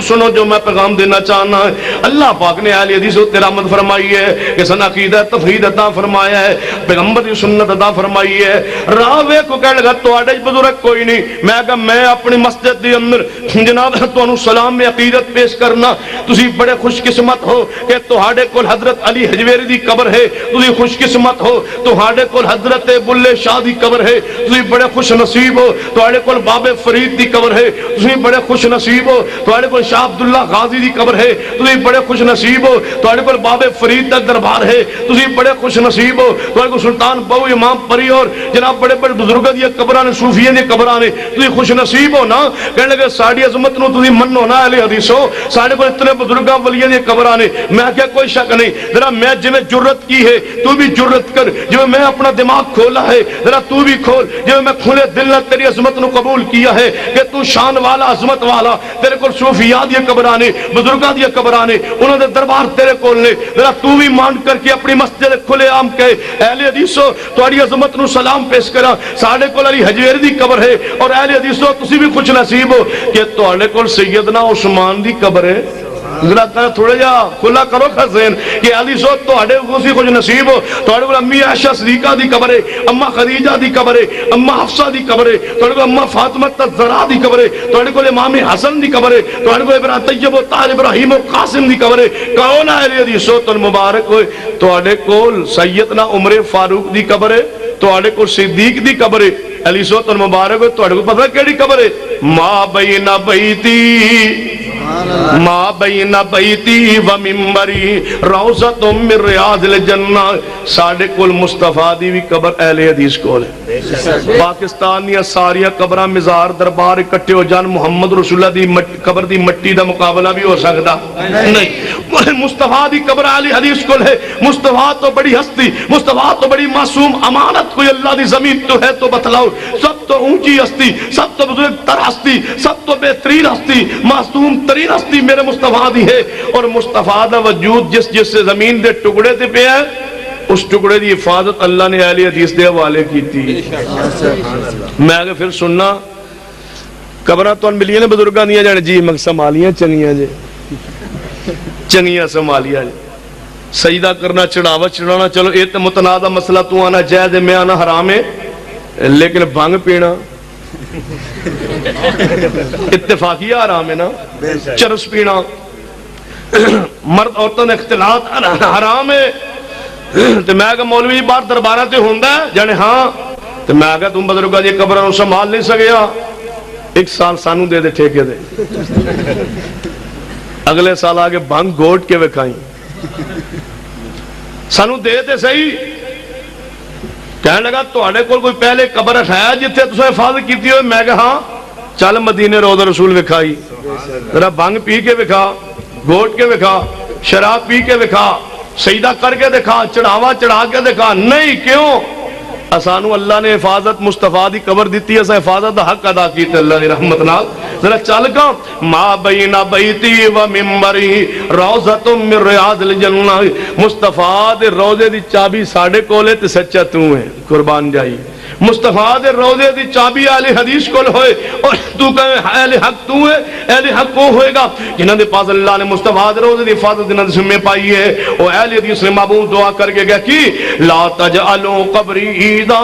سنو جو میں پیغام دینا چاہنا ہے. اللہ پاک نے اہل حدیث کو ترامت فرمائی ہے کہ سن عقیدہ توحید عطا فرمایا ہے پیغمبر کی سنت عطا فرمائی ہے. راوے کو کہنے لگا تواڈے بزرگ کوئی نہیں. میں کہا میں اپنی مسجد دے اندر جناب تانوں سلام میں عقیدت پیش کرنا. تسی بڑے خوش قسمت ہو کہ تہاڈے کول حضرت علی حجویری دی قبر ہے. تسی خوش قسمت ہو تہاڈے کول حضرت بلے شاہ دی قبر ہے. تسی بڑے خوش نصیب ہو تہاڈے کول بابے فرید دی قبر ہے. تسی بڑے خوش نصیب ہو تہاڈے کول شاہ عبداللہ غازی دی قبر ہے. تسی بڑے خوش نصیب ہو تہاڈے کول بابے فرید دا دربار ہے. تسی بڑے خوش نصیب ہو تہاڈے کول سلطان بہو امام پری اور جناب بڑے بڑے بزرگاں دی قبراں نے صوفیاں دی قبراں نے. تسی خوش نصیب ہو نا. کہنے لگے ساڈی عظمت نو تسی منو نا اہل حدیثو ساڈے کول اتنے بزرگاں ولیاں دی قبراں نے. میں کیا کوئی شک نہیں. ذرا میں جویں جرت کی ہے تو بھی جرت کر. جو میں اپنا دماغ کھولا ہے ذرا تو بھی کھول. جو میں کھلے دل نہ تیری عظمت نو قبول کیا ہے کہ تو شان والا عظمت والا. تیرے کو صوفیاء دی قبراں نے بزرگاں دی قبراں نے انہاں دے دربار تیرے کول نے. ذرا تو بھی مان کر کے اپنی مسجد کھلے عام کہے اہل حدیثو تہاڈی عظمت نو سلام پیش کرا. ساڈے کول علی حجویری دی قبر ہے اور اہل حدیثو تسی بھی خوش نصیب ہو کہ تہاڈے کول سیدنا عثمان دی قبر ہے. ذرا تھوڑا جا کھلا کرو خزین کہ علی سو تہاڈے خوشی خوش نصیب ہو. تہاڈے کول امی عائشہ صدیقہ دی قبر ہے اما خدیجہ دی قبر ہے اما حفصہ دی قبر ہے. تہاڈے کول اما فاطمہ الزہرا دی قبر ہے. تہاڈے کول امام حسن دی قبر ہے. تہاڈے کول ابراہیم طیب و طاہر ابراہیم و قاسم دی قبر ہے. کون اہل حدیث تو مبارک ہوئے. تہاڈے کول سیدنا عمر فاروق دی قبر ہے. تہاڈے کول صدیق دی قبر ہے. علی سو تو مبارک ہوئے. تہاڈے کول پتہ کیڑی قبر ہے؟ ما بین بیتی ما بین بیتی و منبری روضۃ من ریاض الجنہ. ساڈے کول مصطفیٰ دی بھی قبر اہل حدیث کول ہے. پاکستان دی ساری قبراں مزار دربار اکٹھے ہو جان محمد رسول اللہ دی قبر دی مٹی دا مقابلہ بھی ہو سکدا نہیں. مصطفیٰ دی قبر اہل حدیث کول ہے. مصطفیٰ تو بڑی ہستی مصطفیٰ تو بڑی معصوم امانت کوئی اللہ دی زمین تو ہے تو بتلاؤ. سب تو اونچی ہستی سب تو بزرگ تر ہستی سب تو بہترین ہستی معصوم ترین ہستی میرے مصطفیٰ دی ہے. اور مصطفیٰ دا وجود جس سے زمین دے ٹکڑے تے پہ ہے اس ٹکڑے دی حفاظت اللہ نے اہل حدیث دے حوالے کی تھی. میں آگے پھر سننا قبراں تو ملیاں نے بزرگاں دیاں جان جی مگ سنبھالیاں چنگیاں جے چنگیاں سنبھالیاں جے. سجدہ کرنا چڑھاوا چڑھانا چلو یہ تو متنازع مسئلہ. تو آنا جائز ہے میں آنا حرام ہے. لیکن بھنگ پینا اتفاقیہ حرام ہے نا. چرس پینا مرد عورتوں نے اختلاط حرام ہے. تو میں کہ مولوی بار دربارہ تے ہوندا ہے جانے ہاں تو میں آگا تم بزرگا جی قبروں سنبھال نہیں سکیا، 1 سال سانو دے دے ٹھیکے دے، اگلے سال آگے بھنگ گھوٹ کے وکھائیں، سانو دے تے صحیح۔ کہنے لگا تواڈے کول کوئی پہلے قبر ہے جتھے تساں حفاظت کیتی ہوئے؟ میں کہا ہاں، چل مدینے روضہ رسول وکھائی، ذرا بھنگ پی کے وکھا، گھوٹ کے وکھا، شراب پی کے وکھا، سجدہ کر کے دکھا، چڑھاوا چڑھا کے دکھا۔ نہیں، کیوں؟ اسانو اللہ نے حفاظت مصطفیٰ دی قبر دیتی ہے، اسا حفاظت دا حق ادا کیتے اللہ دی رحمت نال۔ ذرا چل گا ما بین بیتی و منبری روضۃ من ریاض الجنہ، مصطفیٰ دے روضے دی چابی ساڈے کولے تے سچا تو ہے، قربان جائی۔ مصطفیٰ دے روضے دی چابی اہل حدیث کول ہوئے اور تو کہے اہل حق تو ہے، اہل حق کو ہوئے گا جنہاں دے پاس اللہ نے مصطفیٰ دے روضے دی حفاظت جنہاں دے ذمہ پائی ہے۔ او اہل حدیث نے محبوب دعا کر کے گیا کہ لا تجعلوا قبری عیدا،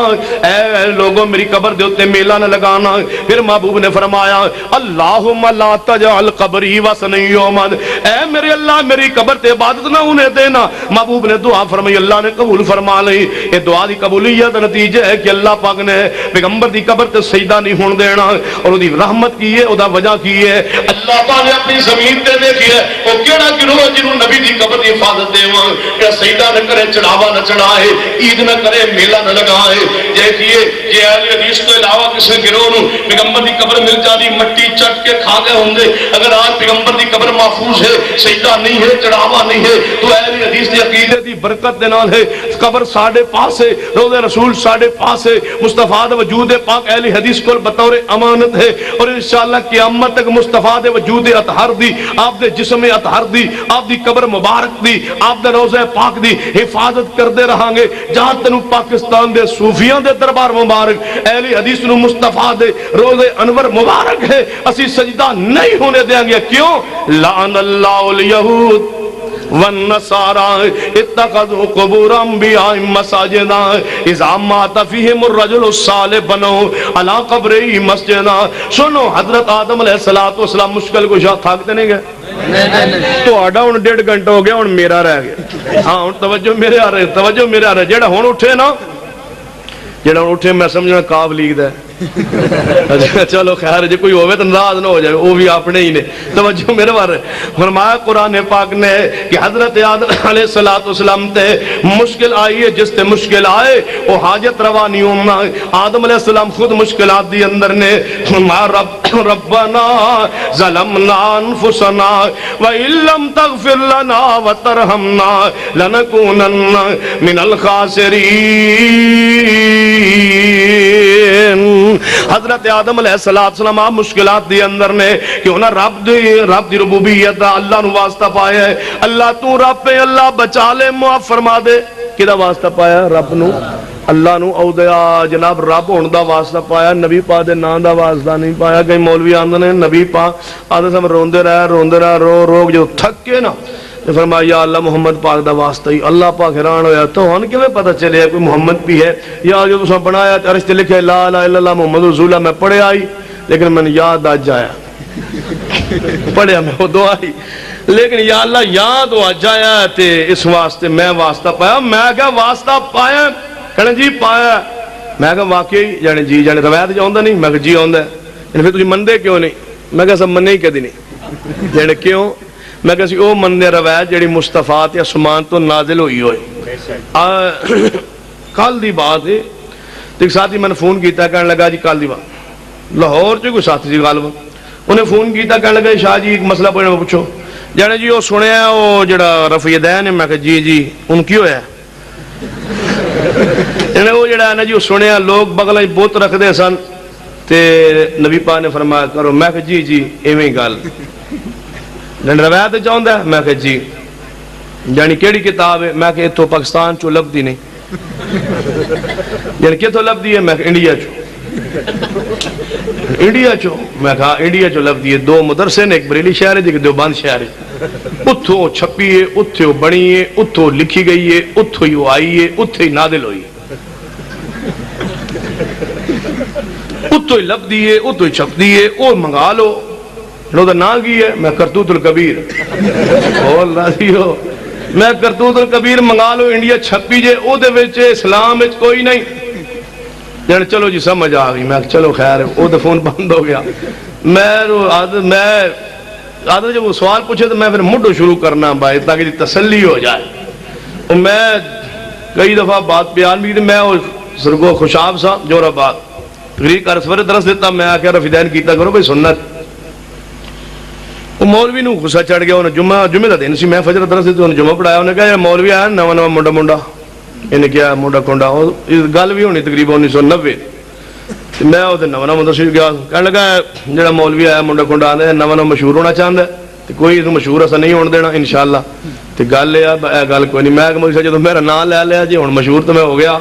اے لوگوں میری قبر دے اوتے میلہ نہ لگانا۔ پھر محبوب نے فرمایا اللہم لا تجعل قبری وثنا یعبد، اے میرے اللہ میری قبر تے عبادت نہ ہونے دینا۔ محبوب نے دعا فرمائی، اللہ نے قبول فرما لی۔ یہ دعا دی قبولیت کا نتیجہ ہے کہ اللہ پاک نے پیغمبر دی قبر تے سجدہ نہیں ہون دینا، اور دی رحمت کی ہے، دا وجہ کی ہے، اللہ پاک نے اپنی زمین تے دیکھی ہے وہ کیڑا گروہ جنہوں نبی دی قبر دی حفاظت دیواں، کہ سجدہ نہ کرے، چڑھاوا نہ چڑھائے، عید نہ کرے، میلہ نہ لگائے۔ دیکھیے یہ اہل حدیث تو علاوہ کسی گروہ نو پیغمبر دی قبر مل جاتی مٹی چٹ کے کھا گئے ہوندے۔ اگر آج پیغمبر دی قبر محفوظ ہے، سجدہ نہیں ہے، چڑھاوا نہیں ہے، تو اہل حدیث دی عقیدے دی برکت دے نال ہے قبر ساڈے پاس ہے، روضہ رسول ساڈے پاس ہے، مصطفیٰ دے وجود پاک اہل حدیث کو بطور امانت ہے، اور انشاءاللہ قیامت تک مصطفیٰ دے وجود اطہر دی، آپ دے جسم اطہر دی، آپ دی قبر مبارک دی، آپ دے روضہ پاک دی حفاظت کردے رہاں گے۔ جہاں تنو پاکستان دے صوفیاں دے دربار مبارک اہل حدیث نو مصطفیٰ دے روضہ انور مبارک ہے، اسی سجدہ نہیں ہونے دیں گے۔ کیوں؟ لعن اللہ الیہود والنصارى اتخذوا قبور انبیاء مساجدا اذا مات فیہم الرجل الصالح بنوا علی قبرہ مسجدا۔ سنو حضرت آدم علیہ السلام مشکل کو شاہ تھاکتے نہیں گئے، تو آڈا ان 1.5 گھنٹہ ہو گیا، ان میرا رہ گیا۔ ہاں ان توجہ میرے آ رہے، توجہ میرے آ رہے۔ جیڑا ہون اٹھے نا، جیڑا ہون اٹھے میں سمجھنا کعب لیگ دا ہے۔ چلو خیر جی کوئی ہوئے تو ناراض نہ ہو جائے، وہ بھی اپنے ہی نے۔ توجہ میرے بارے فرمایا قرآن پاک نے کہ حضرت آدم علیہ السلام تے مشکل آئی ہے، جس تے مشکل آئے وہ حاجت روا نہیں ہونا۔ آدم علیہ السلام خود مشکلات دی اندر نے فرمایا ربنا ظلمنا انفسنا وان لم تغفر لنا وترحمنا لنکونن من الخاسرین۔ حضرت آدم علیہ السلام آپ مشکلات دی اندر نے کہ انہاں رب دی ربوبیت اللہ نو واسطہ پایا ہے۔ اللہ تو رب پہ، اللہ بچا لے، معاف فرما دے۔ کدا واسطہ پایا؟ رب نو، اللہ نو او دیا جناب رب ہون دا واسطہ پایا، نبی پاک دے نام دا واسطہ نہیں پایا۔ کئی مولوی آندے نے نبی پاک آدھے سب روندے رہے رو جو تھک کے نا فرمایا یا اللہ محمد پاک دا واسطہ ہی۔ اللہ پاک حیران ہویا تو ہن کیویں پتہ چلے کوئی محمد بھی ہے؟ یا جو تساں بنایا عرش تے لکھے لا الہ الا اللہ محمد رسول اللہ، میں پڑھیا ہی لیکن میں یاد آج آیا، پڑھیا میں وہ دعا ہی لیکن یا اللہ یاد آج آیا تے اس واسطے میں واسطہ پایا۔ میں کہا واسطہ پایا؟ کہنے جی پایا۔ میں کہا واقعی جانے جی جانے روایت جاؤندا نہیں؟ میں کہا جی آندا ہے۔ پھر تسی مندے کیوں نہیں؟ میں کہا سب مننے ہی کدی نہیں۔ جانے کیوں؟ میں کہا سی او مندے روایت جڑی مصطفیٰ تے اسمان تو نازل ہوئی ہوئے۔ کل دی بات ہے، ایک ساتھی میں نے فون کیتا کہنے لگا جی کل دی بات، لاہور چ کوئی ساتھی سی غالبا، انہیں فون کیتا کہنے لگا شاہ جی ایک مسئلہ پوچھو۔ جانے جی وہ سنیا وہ جڑا رفع یدین ہے؟ میں کہا جی ان کی ہویا ہے؟ وہ جڑا ہے نا جی وہ سنیا لوگ بغل بت رکھتے سن تے نبی پاک نے فرمایا کرو۔ میں کہا جی ایویں گل روایت چاہتا ہے؟ میں کہا جی یعنی کیڑی کتاب ہے؟ میں کہ اتو پاکستان چو لبدی نہیں۔ یعنی کتوں لبدی ہے؟ میں کہ انڈیا چو۔ انڈیا چو؟ میں کہا انڈیا چو لبدی ہے، 2 مدرسے نے، ایک بریلی شہر ہے ایک دیوبند شہر ہے، اتھو چھپی ہے، اتھو بنی ہے، اتھو لکھی گئی ہے، اتھو ہی آئی ہے، اتھو ہی نازل ہوئی ہے، اتھو ہی لبدی ہے، اتھو ہی چھپدی ہے، او منگا لو۔ نو دا نا کی ہے؟ میں کرتوت الکبیر۔ بول راضی ہو؟ میں کرتوت الکبیر منگا لو، انڈیا چھپی جے، او دے وچ اسلام وچ کوئی نہیں۔ جان چلو جی سمجھ آ گئی. میں چلو خیر وہ تو فون بند ہو گیا. میں جب وہ سوال پوچھے تو میں پھر مڈو شروع کرنا بھائی تاکہ تسلی ہو جائے. میں کئی دفعہ بات بیان بھی میں سرگو خوشاب صاحب جورا بات تقریر کر سورے درس دیتا. میں آ کے رفیدین کیتا کرو بھائی سنت. وہ مولوی نو غصہ چڑھ گیا. انہیں جمعہ کا دن سی میں فجر درس دیتا. انہیں جمعہ پڑھایا. انہیں کہا یار مولوی آیا نواں نواں منڈا انہیں کیا منڈا کنڈا گل بھی ہونی تقریباً 1990. میں وہ نواں نواں دس گیا. کہنے لگا جہاں مولوی آیا منڈا کنڈا آدھا نواں نواں مشہور ہونا چاہتا ہے تو کوئی مشہور اصا نہیں ہونے دینا انشاءاللہ. تو گل یہ گل کوئی نہیں. میں مولوی صاحب جب میرا نام لے لیا جی ہوں مشہور تو میں ہو گیا.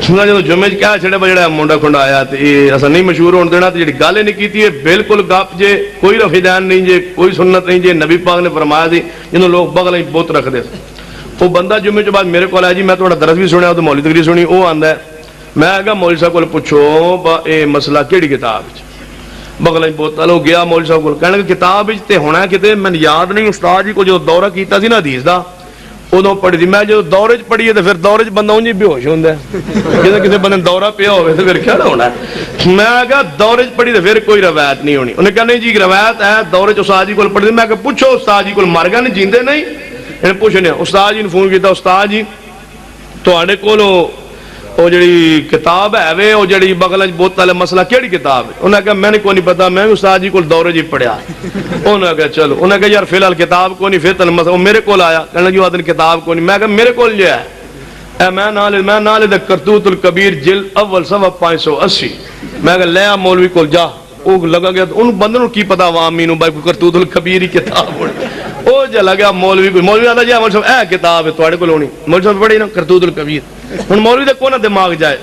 جب جمعے کیا چھڑے پہ جڑا منڈا کنڈا آیا تو یہ اصا نہیں مشہور ہونے دینا. تو جی گل نہیں کی بالکل گپ جے کوئی رفیدین نہیں جے کوئی سنت نہیں جے. نبی پاک نے فرمایا تھی جنہوں لوگ بغل بت رکھتے. وہ بندہ جمعے کے بعد میرے کو آیا جی میں تھوڑا درس بھی سنیا تو مولوی تقریر سنی. وہ آتا ہے میں آگا مولوی صاحب کو پوچھو یہ مسئلہ کہڑی کتاب بغل بوتل ہو گیا. مولوی صاحب کو کہنے کہ کتاب ہونا کتنے میں یاد نہیں. استاد جی کو جو دورہ کیتا سی نا حدیث کا ادو پڑھی تھی. میں جو دورے پڑھی ہے تو پھر دورے بندہ انجی بے ہوش ہوتا ہے. جب کسی بندے دورہ پیا ہوئے تو پھر کیا ہونا ہے. میں آگا دورے پڑھی تو پھر کوئی روایت نہیں ہونی. انہیں کہا نہیں جی روایت ہے دورے استاد جی کو پڑھی. میں کہ پوچھو استاد جی کو مر گیا نہیں جیندے نہیں. پوچھنے استاد جی نے فون کیا. استاد جی تے کو وہ جڑی کتاب ہے وہ جڑی بغل بوتل مسئلہ کیڑی کتاب ہے. انہیں کہا میں نے کوئی نہیں پتا میں استاد جی کو دورے جی پڑھیا. انہیں کہا چلو. انہیں کہا یار فی الحال کتاب کو نہیں. پھر تین مسئلہ وہ میرے کو آیا کہنے لگی آدمی کتاب کو نہیں. میں کہا میرے کو جو ہے میں نہ لے کرتوت الکبیر جلد اول صفحہ 580. میں کہا لیا مولوی کو جا. وہ لگا گیا ان بندوں کی پتا عوامی نو بھائی کرتوت الکبیر ہی کتاب ہوئی. وہ چلا گیا مولوی کو. مولوی آتا جی مولوی صاحب اے کتاب ہے تھوڑے کو ہونی. مولوی صاحب پڑھی نا کرتوت الکبیر. ہوں مولوی کا کون دماغ جائے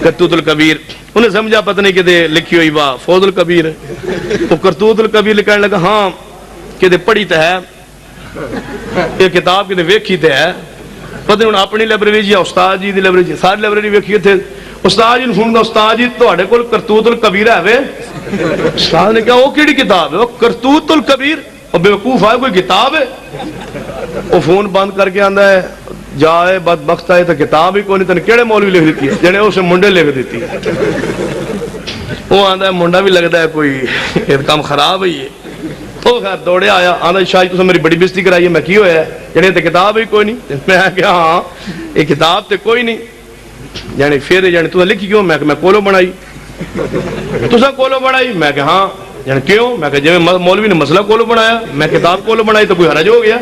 کرتوت الکبیر. انہیں سمجھا پتہ نہیں کہ لکھی ہوئی واہ فوز الکبیر. وہ کرتوت الکبیر لکھنے لگا ہاں کہ پڑھی تو ہے یہ کتاب کہ ویکھی تو ہے. پتہ نہیں اپنی لائبریری یا استاد جی کی لائبریری ساری لائبریری ویکھی تھے. استاد جی نے فون کیا استاد جی تے کو کرتوت الکبیر ہے. استاد نے کہا وہ کہڑی کتاب ہے. وہ کرتوت الکبیر. اور بیوقوف ہے کوئی کتاب ہے. وہ فون بند کر کے آتا ہے جائے بدبخت ہے تو کتاب ہی کوئی نہیں. تین کہڑے مولوی لکھ دیتی ہے جڑے اسے منڈے لکھ دیتی ہے. وہ آتا ہے منڈا بھی لگتا ہے کوئی کام خراب ہی ہے. وہ خیر دوڑے آیا آتا شاید تو میری بڑی بےزتی کرائی ہے. میں کی ہوا ہے جڑے تو کتاب ہی کوئی نہیں. میں کہا ہاں یہ کتاب تو کوئی نہیں. یعنی پھر یعنی تو لکھی کیوں. میں کولو بنائی. تسا کولو بنائی. میں کہ ہاں. یعنی کیوں. میں کہ جی مولوی نے مسئلہ کولو بنایا میں کتاب کولو بنائی تو کوئی حرج ہو گیا.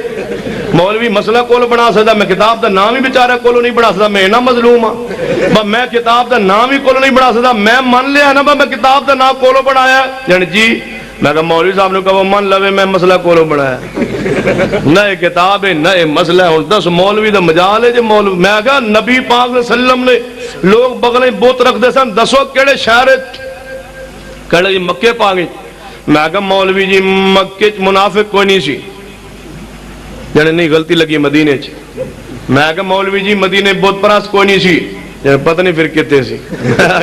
مولوی مسئلہ کولو بنا سکتا میں کتاب دا نام ہی بیچارہ کولو نہیں بنا سکتا. میں نہ مظلوم ہاں. میں کتاب دا نام ہی کولو نہیں بنا سکتا. میں من لیا نا میں کتاب دا نام کولو بنایا. یعنی جی میں کہا مولوی صاحب نے کہا وہ من لوے میں مسئلہ کولو بنایا. نہ کتاب ہے نہ مسئلہ ہے. دس مولوی دا مجال ہے. مولوی میں کہا نبی پاک صلی اللہ علیہ وسلم نے لوگ بغلیں بت رکھتے سن. دسو کہڑے شہر کہڑے جی مکے پا گئے. میں کہا مولوی جی مکے منافق کوئی نہیں سی. یعنی نہیں غلطی لگی مدینے چ. میں کہا مولوی جی مدینے بت پرست کوئی نہیں سی. پتہ نہیں پھر کتے سی.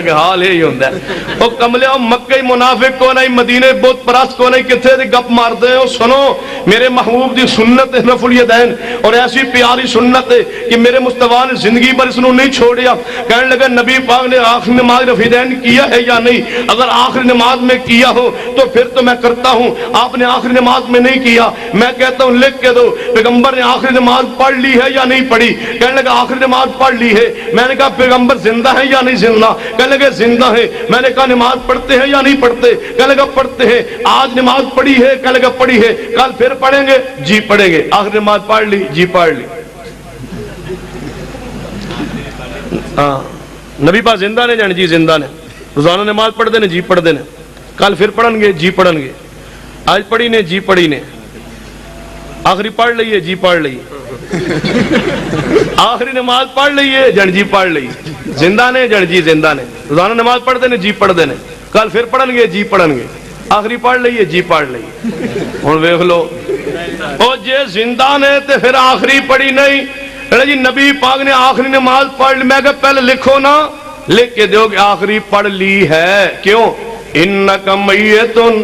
حال یہی ہوتا ہے. وہ کملے مکے منافق کو نہیں مدینے بت پرست کو نہیں کتنے دی گپ مارتے ہیں. سنو میرے محبوب دی سنت رفع الیدین اور ایسی پیاری سنت ہے کہ میرے مصطفیٰ نے زندگی پر اس نے نہیں چھوڑیا. کہنے لگا نبی پاک نے آخری نماز رفع الیدین کیا ہے یا نہیں. اگر آخری نماز میں کیا ہو تو پھر تو میں کرتا ہوں. آپ نے آخری نماز میں نہیں کیا. میں کہتا ہوں لکھ کے دو پیغمبر نے آخری نماز پڑھ لی ہے یا نہیں پڑھی. کہنے لگا آخری نماز پڑھ لی ہے. میں نے کہا پیغمبر زندہ ہے یا نہیں زندہ. کہنے لگے زندہ ہے. میں نے کہا نماز پڑھتے ہیں یا نہیں پڑھتے. کہنے لگا پڑھتے ہیں. آج نماز پڑھی ہے. کہنے لگا پڑھی ہے. کل پھر پڑھیں گے. جی پڑھیں گے. آخر نماز پڑھ لی. جی پڑھ لی. ہاں نبی پاک زندہ نے جان جی زندہ نے. روزانہ نماز پڑھتے ہیں. جی پڑھتے ہیں. کل پھر پڑھن گے. جی پڑھن گے. آج پڑھی نے. جی پڑھی نے. آخری پڑھ لئیے. جی پڑھ لئیے. آخری نماز پڑھ لئیے. جان جی پڑھ لئیے. زندہ نے. جان جی زندہ نے. روزانہ نماز پڑھتے ہیں. جی پڑھتے ہیں. کل پھر پڑھن گے. جی پڑھن گے. آخری پڑھ لئیے. جی پڑھ لئیے. ہوں ویکھ لو او جے زندہ نے تے پھر آخری پڑھی نہیں. جی نبی پاک نے آخری نماز پڑھ لی. میں کہ پہلے لکھو نا. لکھ کے دیو کہ آخری پڑھ لی ہے. کیوں انکا میتن.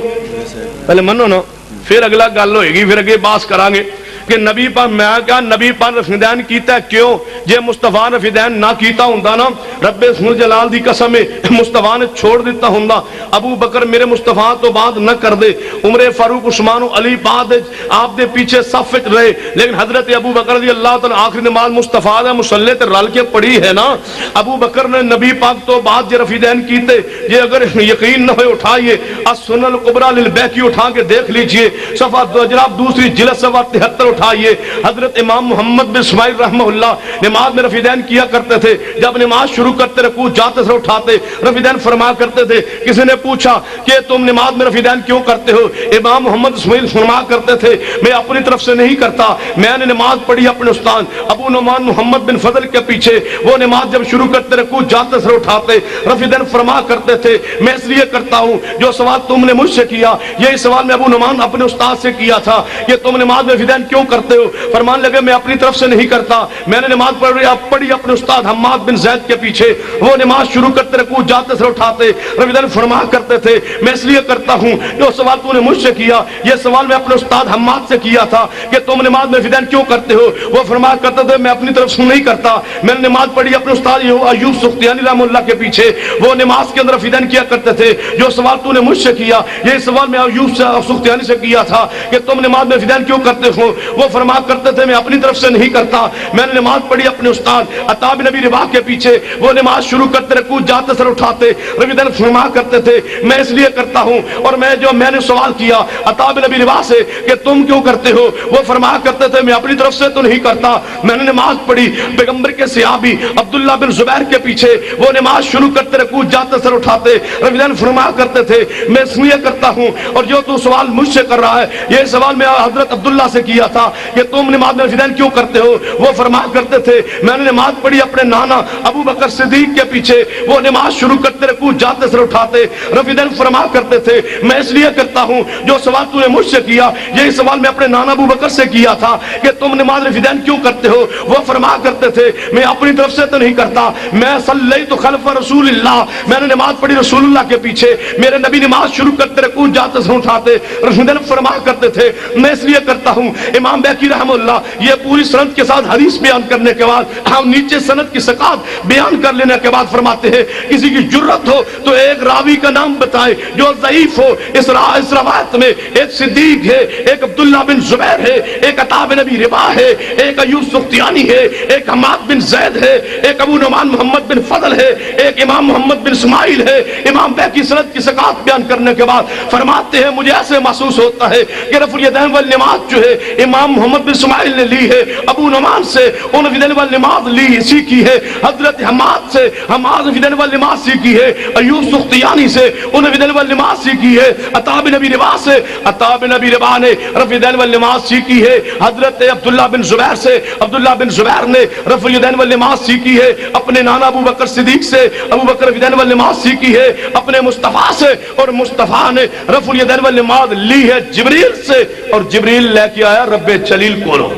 پہلے منو نا پھر اگلا گل ہوئے گی. پھر اگے باس کرانگے. کہ نبی پر میں کیا نبی پر رفیدین کیتا ہے کیوں جے مصطفیٰ رفیدین نہ کیتا ہوندا نا رب سبحانہ جلال دی قسم مصطفیٰ نے چھوڑ دیتا ہوندا ابو بکر میرے مصطفیٰ تو بعد نہ کر دے عمر فاروق عثمان و علی بعد آپ دے پیچھے صف وچ رہے لیکن حضرت ابو بکر رضی اللہ تعالی آخری نماز مصطفیٰ دے مصلی تے رل کے پڑھی ہے نا ابو بکر نے نبی پاک تو بعد جے رفیدین کیتے یہ اگر یقین نہ ہوئے اٹھائیے السنن الکبریٰ للبیہقی اٹھا کے دیکھ لیجئے صفحہ جناب دوسری جلد صفحہ 73 اٹھائیے حضرت امام محمد بن اسماعیل رحمہ اللہ نماز میں رفیدین کیا کرتے تھے جب نماز شروع کرتے رکوع جاتے سے اٹھاتے رفیدین فرما کرتے تھے کسی نے پوچھا کہ تم نماز میں رفیدین کیوں کرتے ہو امام محمد اسماعیل فرما کرتے تھے میں اپنی طرف سے نہیں کرتا میں نے نماز پڑھی اپنے استاد ابو نعمان محمد بن فضل کے پیچھے وہ نماز جب شروع کرتے رکوع جاتے سے اٹھاتے رفیدین فرما کرتے تھے میں اس لیے کرتا ہوں جو سوال تم نے مجھ سے کیا یہی سوال میں ابو نعمان اپنے استاد سے کیا تھا کہ تم نماز میں رفیدین کیوں کرتے ہو فرمان لگے میں اپنی طرف سے نہیں کرتا میں نے نماز پڑھی اپنے استاد حماد بن زید کے پیچھے وہ نماز شروع کرتے رکوع جاتے سے اٹھاتے رفیدین فرما کرتے تھے میں اس لیے کرتا ہوں جو سوال تو نے مجھ سے کیا یہ سوال میں اپنے استاد حماد سے کیا تھا کہ تم نماز میں رفیدین کیوں کرتے ہو وہ فرما کرتے تھے میں اپنی طرف سے نہیں کرتا میں نے نماز پڑھی اپنے استاد ایوب سختیانی رحمہ اللہ کے پیچھے وہ نماز کے اندر رفیدین کیا کرتے تھے جو سوال تو نے مجھ سے کیا یہ سوال میں ایوب سختیانی سے کیا تھا کہ تم نماز میں رفیدین کیوں کرتے ہو وہ فرما کرتے تھے میں اپنی طرف سے نہیں کرتا میں نے نماز پڑھی اپنے استاد عطا بن ابی رباح کے پیچھے وہ نماز شروع کرتے رکوع جاتے سر اٹھاتے رفیدین فرما کرتے تھے میں اس لیے کرتا ہوں اور میں نے سوال کیا عطا بن ابی رباح سے کہ تم کیوں کرتے ہو وہ فرما کرتے تھے میں اپنی طرف سے تو نہیں کرتا میں نے نماز پڑھی پیغمبر کے صحابی عبداللہ بن زبیر کے پیچھے وہ نماز شروع کرتے رکوع جاتے سر اٹھاتے رفیدین فرما کرتے تھے میں اس لیے کرتا ہوں اور جو تو سوال مجھ سے کر رہا ہے یہ سوال میں حضرت عبداللہ سے کیا تھا کہ تم نماز میں رفیدین کیوں کرتے ہو وہ فرما کرتے تھے میں نے نماز پڑھی اپنے نانا ابو بکر صدیق کے پیچھے وہ نماز شروع کرتے رکوع جاتے سر اٹھاتے رفیدین فرما کرتے تھے میں اس لیے کرتا ہوں جو سوال تو نے مجھ سے کیا یہی سوال میں اپنے نانا ابو بکر سے کیا تھا کہ تم نماز رفیدین کیوں کرتے ہو وہ فرما کرتے تھے میں اپنی طرف سے تو نہیں کرتا میں صلیت خلف رسول اللہ میں نے نماز پڑھی رسول اللہ کے پیچھے میرے نبی نماز شروع کرتے رکوع جاتے سر اٹھاتے رفیدین فرما کرتے تھے میں اس لیے کرتا ہوں امام بیہقی رحمہ اللہ یہ پوری سند کے ساتھ حدیث بیان کرنے کے بعد ہم نیچے سند کی ثقات بیان کر لینے کے بعد فرماتے ہیں کسی کی جرت ہو تو ایک راوی کا نام بتائے جو ضعیف ہو اس روایت میں ایک صدیق ہے ایک عبداللہ بن زبیر ہے ایک عطا بن ابی رباح ہے ایک ایوب سختیانی ہے ایک حماد بن زید ہے ایک ابو نعمان محمد بن فضل ہے ایک امام محمد بن اسماعیل ہے امام بیہقی سند کی ثقات بیان کرنے کے بعد فرماتے ہیں مجھے ایسے محسوس ہوتا ہے کہ رفع الیدین والنماز جو ہے امام محمد بن اسماعیل نے لی ہے ابو نعمان سے انہوں نے رفع والنماز لی سیکھی ہے حضرت حماد سے حماد رفع والنماز سیکھی ہے ایوب سختیانی سے انہوں نے رفع والنماز سیکھی ہے عطا بن ابی رباح سے عطا بن ابی رباح نے رفع والنماز سیکھی ہے حضرت عبداللہ بن زبیر سے عبداللہ بن زبیر نے رفع الیدین والنماز سیکھی ہے اپنے نانا ابو بکر صدیق سے ابو بکر رفع الیدین والنماز سیکھی ہے اپنے مصطفیٰ سے اور مصطفیٰ نے رفع الیدین والنماز لی ہے جبریل سے اور جبریل لے کے آیا رب جلیل کولو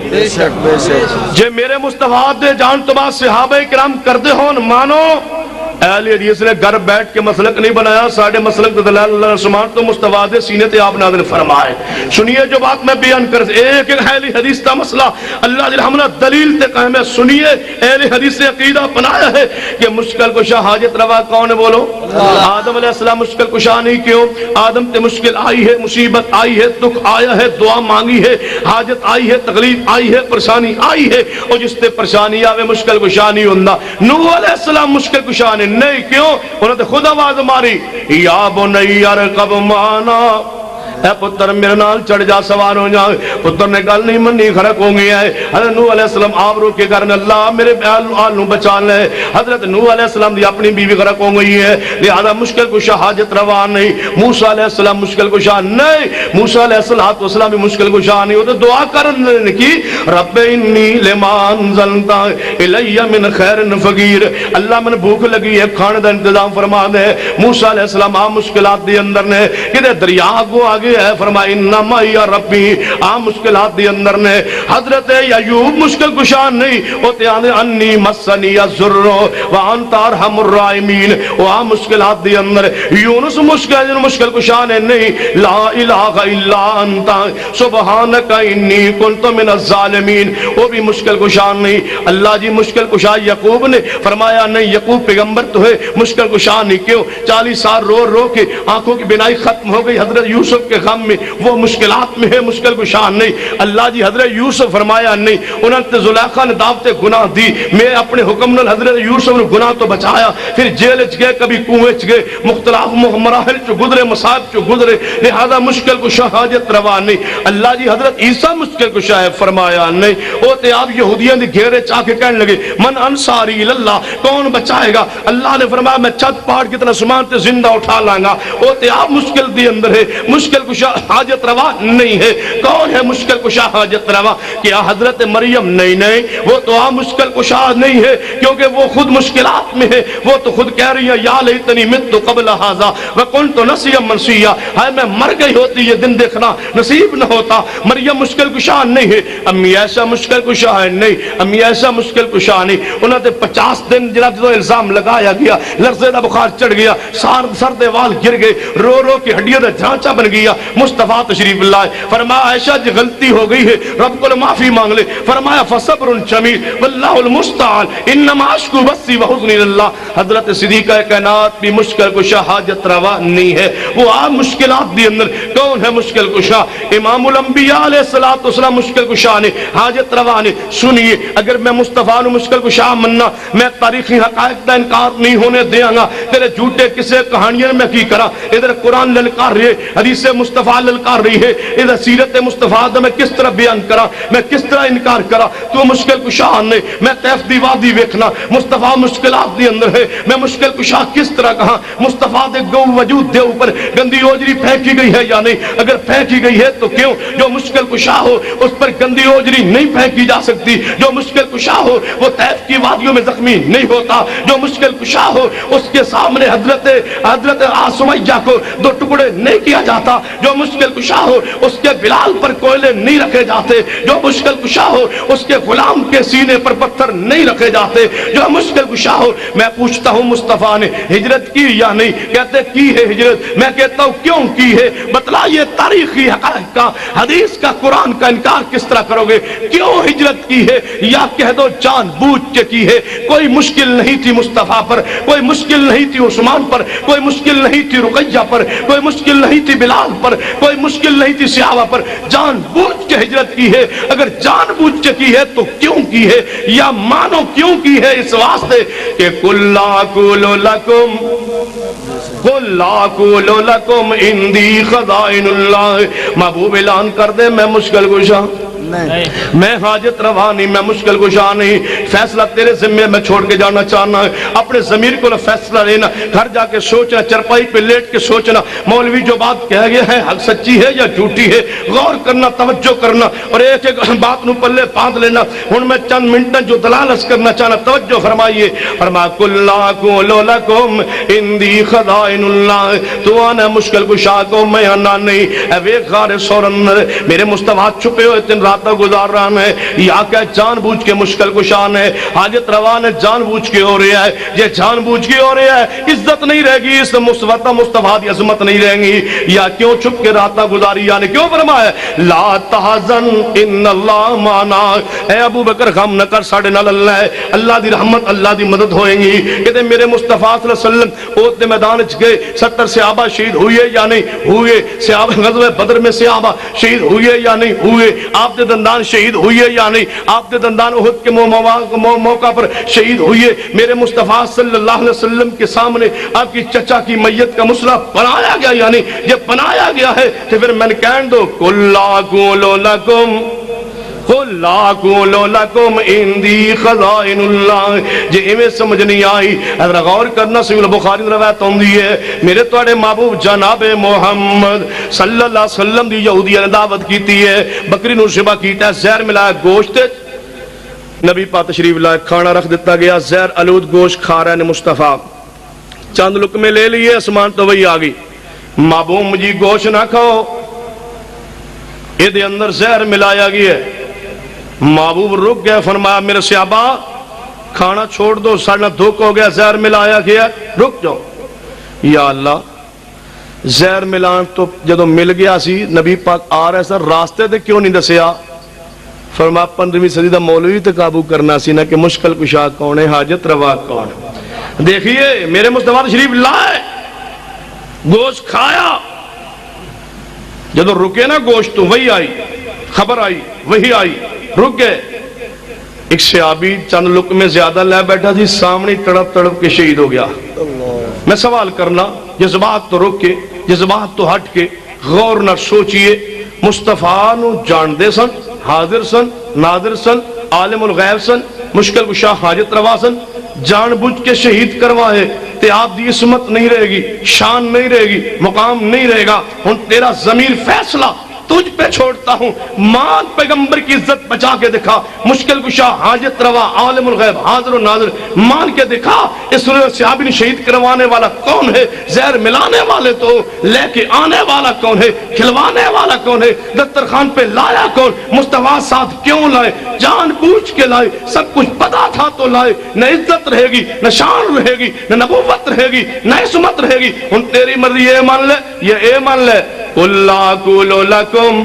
جے میرے مصطفیٰ دے جان تو بعد صحابہ کرام کردے ہون مانو اہل حدیث نے گھر بیٹھ کے مسلک نہیں بنایا ساڑھے مسلک دلال اللہ رسمان تو مصطفیٰ دے سینے تے آپ نازل فرمائے سنیے جو بات میں بیان کر ایک اہل حدیث تا مسئلہ اللہ دل ہمنا دلیل تے قائم ہے سنیے اہل حدیث نے عقیدہ بنایا ہے کہ مشکل کشا حاجت روا کون ہے بولو آدم علیہ السلام مشکل کشا نہیں کیوں آدم تے مشکل آئی ہے مصیبت آئی ہے دکھ آیا ہے دعا مانگی ہے حاجت آئی ہے تکلیف آئی ہے پریشانی آئی ہے اور جس تے پریشانی آوے مشکل کشا نہیں ہوندا نوح علیہ السلام مشکل کشا نہیں کیوں انہوں نے خود آواز ماری یا بنی ارکب معنا اے پتر میرے نال چڑھ جا سوار ہو جا پتر نے گل نہیں منی خرک ہو گیا ہے حضرت نوح علیہ السلام آپ رو کے کرنے اللہ میرے آل نو بچا لے حضرت نوح علیہ السلام دی اپنی بیوی خرک ہو گئی ہے لہذا مشکل کشا حاجت روا نہیں موسیٰ علیہ السلام مشکل کشا نہیں موسیٰ علیہ السلام بھی مشکل کشا نہیں وہ تو دعا کرنے کی رب انی لما انزلت الی من خیر فقیر اللہ من بھوک لگی ہے کھانے دا انتظام فرما دے موسیٰ علیہ السلام آپ مشکلات دی اندر نے کہ دریا کو آگے گیا ہے، فرمایا انما یا ربی. عام مشکلات دی اندر نے حضرت ایوب مشکل کشا نہیں ہوتے انی مسنی الضر وانت ارحم الراحمین. وہ عام مشکلات دی اندر یونس مشکل کشا نے نہیں لا الہ الا انت سبحانک انی کنت من الظالمین. وہ بھی مشکل کشا نہیں. اللہ جی مشکل کشا یعقوب نے فرمایا نہیں یعقوب پیغمبر تو ہے مشکل کشا نہیں. کیوں 40 سال رو رو کے آنکھوں کی بینائی ختم ہو گئی حضرت یوسف کے غم میں، وہ مشکلات میں ہے مشکل کشا نہیں. اللہ جی حضرت یوسف فرمایا نہیں انہوں نے زلیخا نے دعوت گناہ دی، میں اپنے حکم نال حضرت یوسف نے گناہ تو بچایا، پھر جیل چ گئے کبھی کنویں چ گئے مختلف مراحل چ گزرے مصائب چ گزرے، لہذا مشکل کشا حاجت روا نہیں. اللہ جی حضرت عیسیٰ مشکل کشا ہے فرمایا نہیں. وہ تے آپ یہودیاں دی گھیرے چاہ کے کہنے لگے من انصاری اللہ، کون بچائے گا؟ اللہ نے فرمایا میں چھت پہاڑ کی طرح سمان تے زندہ اٹھا لاں گا. وہ تے آپ مشکل دی اندر ہے مشکل کشا حاجت روا نہیں ہے. کون ہے مشکل کشا حاجت روا؟ کیا حضرت مریم؟ نہیں وہ تو آپ مشکل کشا نہیں ہے کیونکہ وہ خود مشکلات میں ہے. وہ تو خود کہہ رہی ہے یا لیتنی مت قبل ھذا وکنت نسیا منسیا، ہائے میں مر گئی ہوتی یہ دن دیکھنا نصیب نہ ہوتا. مریم مشکل کشا نہیں ہے. امی ایسا مشکل کشا ہے نہیں، امی ایسا مشکل کشا نہیں. انہوں نے 50 دن جناب جو الزام لگایا گیا، لرزے دا بخار چڑھ گیا، سر دے وال گر گئے، رو رو کے ہڈیوں دا ڈھانچہ بن گیا. مصطفیٰ تشریف لائے فرمایا عائشہ جی غلطی ہو گئی ہے رب کو معافی مانگ لے. فرمایا فصبر جمیل واللہ المستعان انما اشکو بثی وحزنی اللہ. حضرت صدیقہ کائنات بھی مشکل کشا حاجت روا نہیں ہے. وہ آپ مشکلات دی اندر کون ہے مشکل کشا؟ امام الانبیاء علیہ السلام مشکل کشا نے حاجت روا نے. سنیے اگر میں مصطفیٰ نے مشکل کشا مننا، میں تاریخی حقائق کا انکار نہیں ہونے دیاں گا. تیرے جھوٹے کسے کہانیاں میں کی کرا؟ ادھر قرآن للکار رہی ہے، حدیث مصطفیٰ للکار رہی ہے، ادھر سیرت مصطفیٰ دا میں کس طرح بیان کرا، میں کس طرح انکار کرا؟ تو مشکل کشا نے میں طیف دی وادی ویکھنا مصطفیٰ مشکلات دی اندر ہے، میں مشکل کشا کس طرح کہاں؟ مصطفیٰ دے گو وجود دے اوپر گندی اوجری پھینکی گئی ہے یا نہیں؟ اگر پھینکی گئی ہے تو کیوں؟ جو مشکل کشا ہو اس پر گندی اوجری نہیں پھینکی جا سکتی. جو مشکل کشا ہو وہ طیف کی وادیوں میں زخمی نہیں ہوتا. جو مشکل کشا ہو اس کے سامنے حضرت سمیہ کو 2 ٹکڑے نہیں کیا جاتا. جو مشکل کشا ہو اس کے بلال پر کوئلے نہیں رکھے جاتے. جو مشکل کشا ہو اس کے غلام کے سینے پر پتھر نہیں رکھے جاتے. جو مشکل کشا ہو میں پوچھتا ہوں مصطفیٰ نے ہجرت کی یا نہیں؟ کہتے کی ہے ہجرت. میں کہتا ہوں کیوں کی ہے؟ بتلائیے تاریخی حقائق کا، حدیث کا، قرآن کا انکار کس طرح کرو گے؟ کیوں ہجرت کی ہے؟ یا کہہ دو جان بوجھ کے کی ہے. کوئی مشکل نہیں تھی مصطفیٰ پر، کوئی مشکل نہیں تھی عثمان پر، کوئی مشکل نہیں تھی رقیہ پر، کوئی مشکل نہیں تھی بلال پر، کوئی مشکل نہیں تھی صحابہ پر. جان بوجھ کے ہجرت کی ہے. اگر جان بوجھ کے کی ہے تو کیوں کی ہے؟ یا مانو کیوں کی ہے؟ اس واسطے کہ قل لا اقول لکم قل لا اقول لکم عندی خزائن اللہ. محبوب اعلان کر دے میں مشکل کشا میں حاجت روا نہیں، میں مشکل کشا نہیں. فیصلہ تیرے ذمے میں چھوڑ کے جانا چاہنا ہے. اپنے ضمیر کو فیصلہ لینا، گھر جا کے سوچنا، چرپائی پہ لیٹ کے سوچنا مولوی جو بات کہہ گیا ہے حق سچی ہے یا جھوٹی ہے. غور کرنا، توجہ کرنا اور ایک ایک بات نو پلے باندھ لینا. ہن میں چند منٹ جو دلالت کرنا چاہنا، توجہ فرمائیے. فرمایا قل لا اقول لکم عندی خزائن اللہ. تو آنا مشکل کشا کو میں آنا نہیں. اے ویکھ غار سور اندر میرے مصطفیٰ چھپے ہوئے دن رات گزار رہا ہے. یا کہ جان بوجھ کے مشکل کشان ہے حاجت روان ہے، جان بوجھ کے ہو رہا ہے. یہ جان بوجھ کے ہو رہا ہے، عزت نہیں رہے گی، اس مصطفیٰ کی عظمت نہیں رہیں گی. یا کیوں چھپ کے رات گزاری؟ یعنی کیوں فرمایا لا تحزن ان اللہ معنا. اے ابو بکر غم نہ کر، ساڈے نال اللہ ہے، اللہ دی رحمت اللہ دی مدد ہوئے گی. کہتے میرے مصطفیٰ صلی اللہ علیہ وسلم اوت دے میدان وچ گئے، 70 صحابہ شہید ہوئے یا نہیں ہوئے؟ صحابہ غزوہ بدر میں صحابہ شہید ہوئے یا نہیں ہوئے؟ آپ دے دندان شہید ہوئے یا نہیں؟ آپ دے دندان احد کے موقع پر شہید ہوئے. میرے مصطفیٰ صلی اللہ علیہ وسلم کے سامنے آپ کی چچا کی میت کا مسئلہ بنایا گیا یا نہیں؟ یہ بنایا گیا ہے تو پھر میں نے کہن دو قل لا اقول لکم قل لا اقول لکم عندی خزائن اللہ. جے ایویں سمجھ نہیں آئی اگر غور کرنا. صحیح البخاری میں روایت ہوندی ہے میرے تواڈے محبوب جناب محمد صلی اللہ علیہ وسلم دی یہودیاں نے دعوت کیتی ہے، بکری نو ذبح کیتا ہے، زہر ملایا گوشت، نبی پاک تشریف لائے، کھانا رکھ دیتا گیا، زہر آلود گوشت کھا رہے نے مصطفیٰ. چند لقمے لے لیے، آسمان تو وہی آ گئی. محبوب جی گوشت نہ کھاؤ، یہ اندر زہر ملایا گیا ہے. محبوب رک گیا, فرمایا میرے صحابہ کھانا چھوڑ دو, ساڑھا دھوکہ ہو گیا, زہر ملایا گیا, رک جاؤ. یا اللہ زہر ملان تو جدو مل گیا سی, نبی پاک آ رہے سر راستے تے کیوں نہیں دسیا؟ فرمایا 15ویں صدی دا مولوی تے قابو کرنا سی نا کہ مشکل کشا کون ہے, حاجت روا کون ہے. دیکھیے میرے مصطفیٰ شریف لائے, گوشت کھایا, جدو رکے نا گوشت تو وہی آئی, خبر آئی, وہی آئی, رک گئے. ایک صحابی چند لقمے زیادہ لے بیٹھا سی, سامنے تڑپ تڑپ کے شہید ہو گیا. میں سوال کرنا, جذبات تو رک کے, جذبات تو ہٹ کے, غور نہ سوچئے. مصطفیٰ نو جان دے سن, حاضر سن, ناظر سن, عالم الغیب سن, مشکل کشا حاجت روا سن, جان بوجھ کے شہید کروائے تے آپ دی عصمت نہیں رہے گی, شان نہیں رہے گی, مقام نہیں رہے گا. ہن تیرا ضمیر فیصلہ تجھ پہ چھوڑتا ہوں, مان پیغمبر کی عزت بچا کے دکھا, مشکل کشا حاجت روا عالم الغیب حاضر و ناظر مان کے دکھا. اس صحابی نے شہید کروانے والا کون ہے؟ زہر ملانے والے تو, لے کے آنے والا کون ہے؟ کھلوانے والا کون ہے؟ دسترخوان پہ لایا کون؟ مصطفیٰ ساتھ کیوں لائے؟ جان بوجھ کے لائے, سب کچھ پتا تھا تو لائے. نہ عزت رہے گی, نہ شان رہے گی, نہ نبوت رہے گی, نہ عصمت رہے گی. ان تیری مرضی یہ مان لے, یہ مان لے. قُلْ لَا أَقُولُ لَكُمْ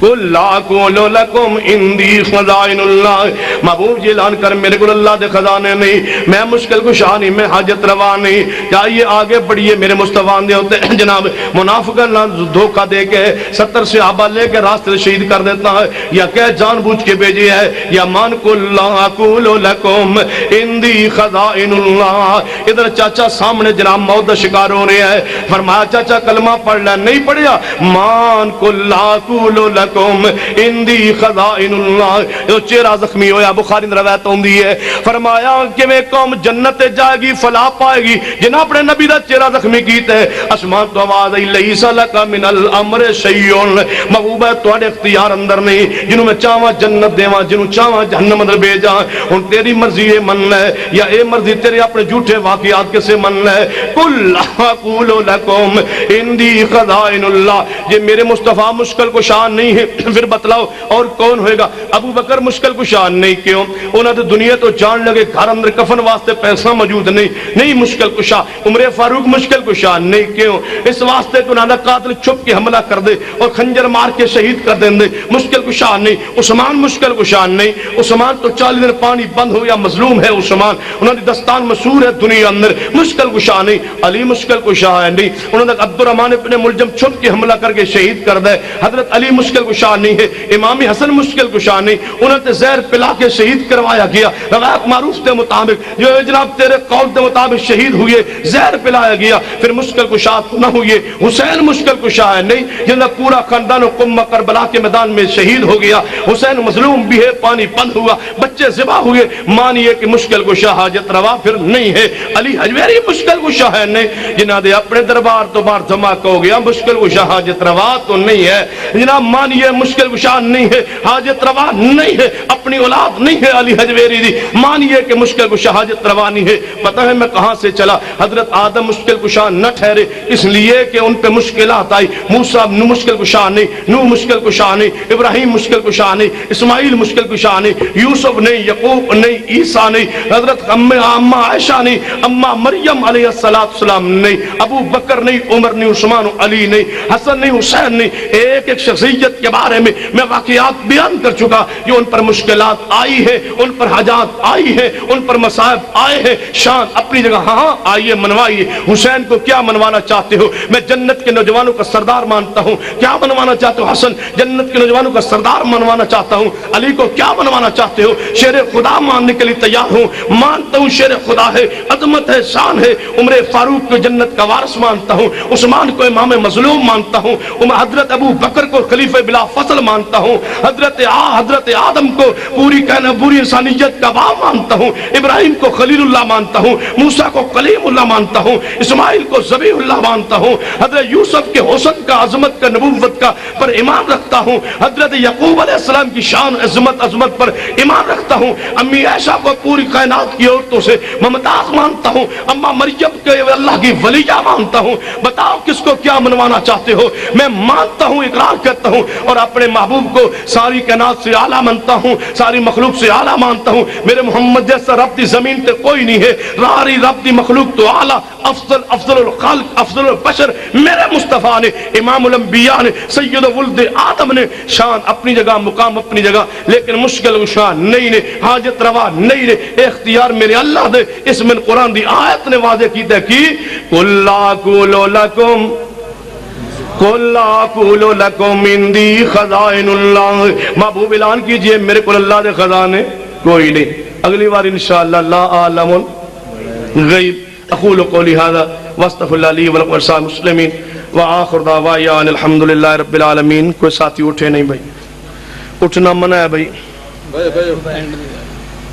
قُلْ لَا أَقُولُ لَكُمْ عِنْدِي خَزَائِنُ اللَّهِ. محبوب جی اعلان کر, میرے کو اللہ دے خزانے نہیں, میں مشکل کشا نہیں, میں حاجت روا نہیں. چاہیے آگے بڑھئے میرے مصطفیٰ دے ہوتے جناب. منافقہ دھوکہ دے کے 70 صحابہ لے کے راستے شہید کر دیتا ہے, یا کہ جان بوجھ کے بھیجی ہے, یا مان قُلْ لَا أَقُولُ لَكُمْ عِنْدِي خَزَائِنُ اللَّهِ. ادھر چاچا سامنے جناب موت دا شکار ہو رہے ہیں, فرمایا چاچا کلمہ پڑھ لے, نہیں پڑھیا. مان قُلْ لَا أَقُولُ لَكُمْ اندی خزائن اللہ. جو چہرہ زخمی ہویا, بخاری نے روایت ہوندی ہے, فرمایا کہ میں قوم جنت جائے گی, فلاح پائے گی جنہاں اپنے نبی دا چہرہ زخمی کیتے ہے. اسمان تو آواز ای لیس لک من الامر شیء. محبوب ہے تواڈے اختیار اندر نہیں, جنوں میں چاہواں جنت دیواں, جنوں چاہواں جہنم اندر بھیجاں. ہن تیری مرضی ہے من لے, یا اے مرضی تیرے اپنے جھوٹے واقعات کے سے من لے. قل اقول لکم اندی خزائن اللہ. یہ میرے مصطفیٰ مشکل کشا نہیں ہے, پھر بتلاؤ اور کون ہوئے گا؟ ابو بکر مشکل کشا نہیں, کیوں؟ انہوں نے دنیا تو جان لگے, گھر اندر کفن واسطے پیسہ موجود نہیں مشکل کشا. عمر فاروق مشکل کشا نہیں, کیوں؟ اس واسطے کہ انہوں نے قاتل چھپ کے حملہ کر دے اور خنجر مار کے شہید کر دیں دے, مشکل کشا نہیں. عثمان مشکل کشا نہیں, عثمان تو 40 دن پانی بند ہو یا مظلوم ہے عثمان, انہوں نے دستان مشہور ہے دنیا اندر, مشکل کشا نہیں. علی مشکل کشا ہے نہیں, انہوں نے عبد الرحمن ابن ملجم چھپ کے حملہ کر کے شہید کر دے. حضرت علی مشکل کشا نہیں ہے, امام حسن مشکل کشا نہیں, انہوں نے زہر پلا کے شہید کروایا گیا. روایت معروف کے مطابق جو جناب تیرے قول کے مطابق شہید ہوئے, زہر پلایا گیا, پھر مشکل کشا نہ ہوئے. حسین مشکل کشا ہے نہیں, جنہاں پورا خاندان قم کربلا کے میدان میں شہید ہو گیا. حسین مظلوم بھی ہے, پانی بند ہوا, بچے ذبح ہوئے. مانیے کہ مشکل کشا حاجت روا پھر نہیں ہے. علی حجویری مشکل کشا ہے نہیں, جنہاں دے اپنے دربار تو بار دھماکہ ہو گیا, مشکل کشا حاجت روا تو نہیں ہے. جناب مانیے مشکل کشا نہیں ہے, حاجت روا نہیں ہے, اپنی اولاد نہیں ہے علی حجویری دی, مانیے کہ مشکل کشا حاجت روا نہیں ہے. پتہ ہے میں کہاں سے چلا؟ حضرت آدم مشکل کشا نہ ٹھہرے اس لیے کہ ان پہ مشکلات آئی. موسیٰ مشکل کشا نہیں, نوح مشکل کشا نہیں, ابراہیم مشکل کشا نہیں, اسماعیل مشکل کشا نہیں, یوسف نہیں, یعقوب نہیں, عیسیٰ نہیں, حضرت اماں عائشہ نہیں, اماں مریم علیہ السلام نہیں, ابو بکر نہیں, عمر نہیں, عثمان علی نہیں, حسن نہیں, حسین نہیں. ایک ایک شخصیت کے بارے میں واقعات بیان کر چکا جو ان پر مشکلات آئی ہے, ان پر حاجات آئی ہے, ان پر مصائب آئے ہیں. شان اپنی جگہ ہاں آئیے منوائیے. حسین کو کیا منوانا چاہتے ہو؟ میں جنت کے نوجوانوں کا سردار مانتا ہوں. کیا منوانا چاہتے ہو؟ حسن جنت کے نوجوانوں کا سردار منوانا چاہتا ہوں. علی کو کیا منوانا چاہتے ہو؟ شیر خدا ماننے کے لیے تیار ہوں, مانتا ہوں شیر خدا ہے, عظمت ہے, شان ہے. عمر فاروق کو جنت کا وارث مانتا ہوں, عثمان کو امام مظلوم مانتا ہوں, حضرت ابو بکر کو خلیفہ بلا فصل مانتا ہوں، حضرت آدم کو پوری انسانیت کا باپ مانتا ہوں، ابراہیم کو خلیل اللہ مانتا ہوں، موسیٰ کو کلیم اللہ مانتا ہوں، اسماعیل کو ذبیح اللہ مانتا ہوں، حضرت یوسف کے حسن کا، عظمت کا، نبوت کا پر ایمان رکھتا ہوں، حضرت یعقوب علیہ السلام کی شان عظمت پر ایمان رکھتا ہوں، امی عائشہ کو پوری کائنات کی عورتوں سے ممتاز مانتا ہوں، اماں مریم کے اللہ کی ولیہ مانتا ہوں۔ بتاؤ کس کو کیا منوانا چاہتے ہو؟ میں مانتا ہوں، اقرار کرتا ہوں، اور اپنے محبوب کو ساری کائنات سے اعلیٰ مانتا ہوں، ساری مخلوق سے اعلیٰ مانتا ہوں۔ میرے محمد جیسا رب دی زمین تے کوئی نہیں ہے، راری رب دی مخلوق تو اعلیٰ، افضل الخلق، افضل البشر میرے مصطفیٰ نے، امام الانبیاء نے، سید ولد آدم نے، شان اپنی جگہ، مقام اپنی جگہ، لیکن مشکل شان نہیں نے، حاجت روا نہیں نے، اختیار میرے اللہ دے۔ اس من قرآن دی آیت نے واضح کیتا ہے کہ قُلْ لَا أَقُولُ لَكُمْ عِنْدِي خَزَائِنُ اللَّهِ، محبوب اعلان کیجئے میرے کو اللہ دے خزانے کوئی نہیں۔ اگلی بار انشاءاللہ لا أعلم الغیب۔ اقول قولی هذا واستغفر اللہ لی ولکم ولسائر المسلمین وآخر دعوانا ان الحمد للہ رب العالمین۔ کوئی ساتھی اٹھے نہیں بھائی، اٹھنا منع ہے بھائی۔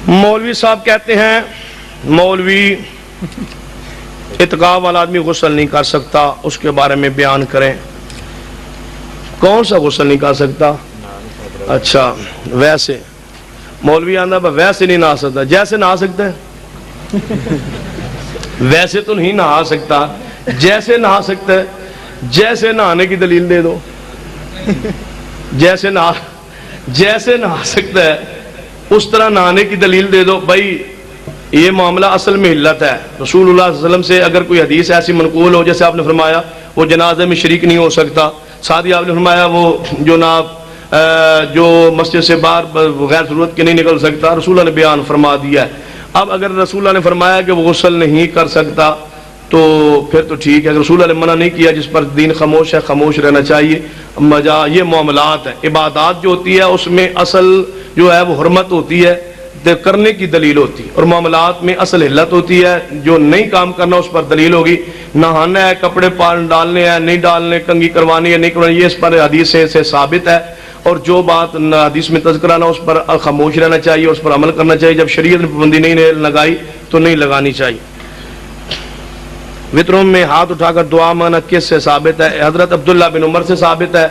مولوی صاحب کہتے ہیں مولوی اتقاء والا آدمی غسل نہیں کر سکتا، اس کے بارے میں بیان کریں۔ کون سا غسل نہیں کر سکتا؟ اچھا ویسے مولوی آندہ ویسے نہیں نہا سکتا، جیسے نہا سکتا ہے؟ ویسے تو نہیں نہا سکتا، جیسے نہا سکتا ہے؟ جیسے نہانے کی دلیل دے دو۔ جیسے نہا سکتا ہے اس طرح نہانے کی دلیل دے دو۔ بھائی یہ معاملہ اصل میں علت ہے۔ رسول اللہ صلی اللہ علیہ وسلم سے اگر کوئی حدیث ایسی منقول ہو، جیسے آپ نے فرمایا وہ جنازے میں شریک نہیں ہو سکتا، ساتھ ہی آپ نے فرمایا وہ جو مسجد سے باہر غیر ضرورت کے نہیں نکل سکتا، رسول اللہ نے بیان فرما دیا ہے۔ اب اگر رسول اللہ نے فرمایا کہ وہ غسل نہیں کر سکتا تو پھر تو ٹھیک ہے، رسول اللہ نے منع نہیں کیا، جس پر دین خاموش ہے خاموش رہنا چاہیے۔ یہ معاملات ہے، عبادات جو ہوتی ہے اس میں اصل جو ہے وہ حرمت ہوتی ہے، کرنے کی دلیل ہوتی ہے، اور معاملات میں اصل علت ہوتی ہے، جو نہیں کام کرنا اس پر دلیل ہوگی۔ نہانا ہے، کپڑے ڈالنے ہیں نہیں ڈالنے، کنگھی کروانی ہے نہیں کروانی، یہ اس پر حدیث سے ثابت ہے، اور جو بات حدیث میں تذکرہ نہ اس پر خاموش رہنا چاہیے، اس پر عمل کرنا چاہیے۔ جب شریعت نے پابندی نہیں لگائی تو نہیں لگانی چاہیے۔ وطروں میں ہاتھ اٹھا کر دعا مانگنا کس سے ثابت ہے؟ حضرت عبداللہ بن عمر سے ثابت ہے